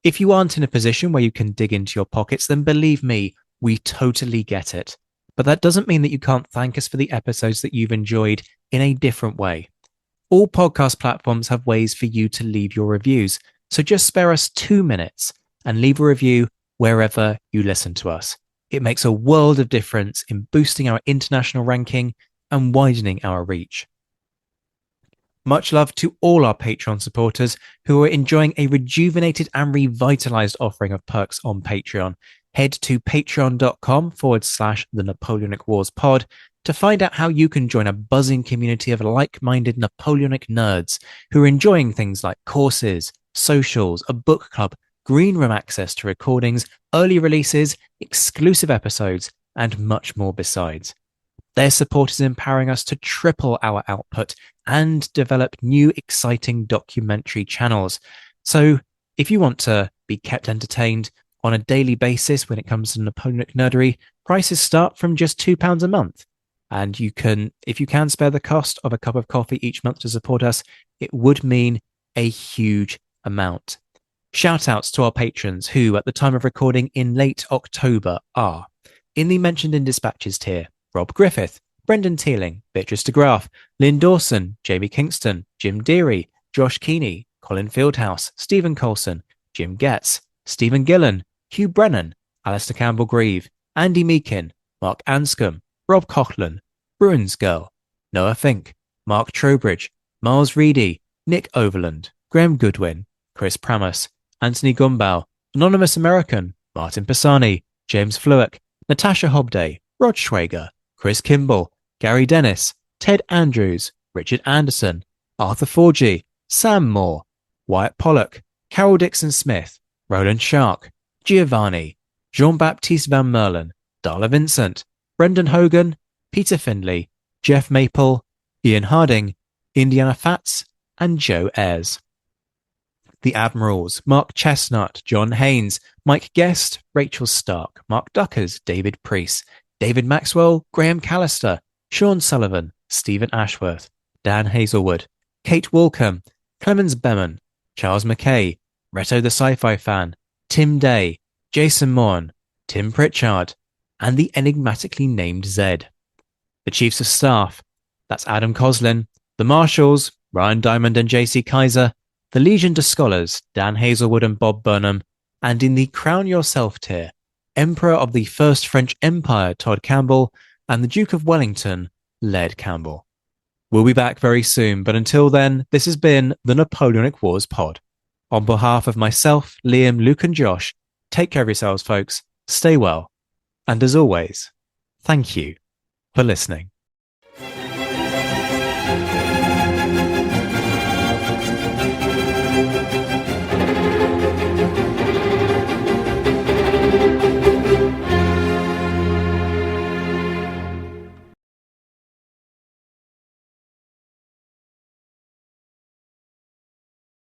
If you aren't in a position where you can dig into your pockets, then believe me, we totally get it. But that doesn't mean that you can't thank us for the episodes that you've enjoyed in a different way. All podcast platforms have ways for you to leave your reviews, so just spare us 2 minutes and leave a review wherever you listen to us. It makes a world of difference in boosting our international ranking and widening our reach. Much love to all our Patreon supporters who are enjoying a rejuvenated and revitalized offering of perks on Patreon. Head to patreon.com/the Napoleonic Wars pod to find out how you can join a buzzing community of like-minded Napoleonic nerds who are enjoying things like courses, socials, a book club, green room access to recordings, early releases, exclusive episodes, and much more besides. Their support is empowering us to triple our output and develop new exciting documentary channels. So if you want to be kept entertained on a daily basis when it comes to Napoleonic nerdery, prices start from just £2 a month. And you can, if you can spare the cost of a cup of coffee each month to support us, it would mean a huge amount. Shout outs to our patrons who, at the time of recording in late October, are in the mentioned in dispatches tier: Rob Griffith, Brendan Teeling, Beatrice DeGraff, Lynn Dawson, Jamie Kingston, Jim Deary, Josh Keeney, Colin Fieldhouse, Stephen Colson, Jim Getz, Stephen Gillen, Hugh Brennan, Alistair Campbell-Grieve, Andy Meakin, Mark Anscombe, Rob Coughlin, Bruins Girl, Noah Fink, Mark Trowbridge, Miles Reedy, Nick Overland, Graham Goodwin, Chris Pramus, Anthony Gumbau, Anonymous American, Martin Pisani, James Fluick, Natasha Hobday, Rod Schwager, Chris Kimball, Gary Dennis, Ted Andrews, Richard Anderson, Arthur Forgy, Sam Moore, Wyatt Pollock, Carol Dixon Smith, Roland Shark, Giovanni, Jean-Baptiste Van Merlen, Darla Vincent, Brendan Hogan, Peter Findlay, Jeff Maple, Ian Harding, Indiana Fats, and Joe Ayres. The Admirals: Mark Chestnut, John Haynes, Mike Guest, Rachel Stark, Mark Duckers, David Priest, David Maxwell, Graham Callister, Sean Sullivan, Stephen Ashworth, Dan Hazelwood, Kate Walcombe, Clemens Beman, Charles McKay, Reto the Sci-Fi Fan, Tim Day, Jason Morn, Tim Pritchard, and the enigmatically named Zed. The Chiefs of Staff: that's Adam Coslin, the Marshals, Ryan Diamond and JC Kaiser, the Legion de Scholars, Dan Hazelwood and Bob Burnham, and in the Crown Yourself tier, Emperor of the First French Empire, Todd Campbell, and the Duke of Wellington, Laird Campbell. We'll be back very soon, but until then, this has been the Napoleonic Wars Pod. On behalf of myself, Liam, Luke, and Josh, take care of yourselves, folks, stay well, and as always, thank you for listening.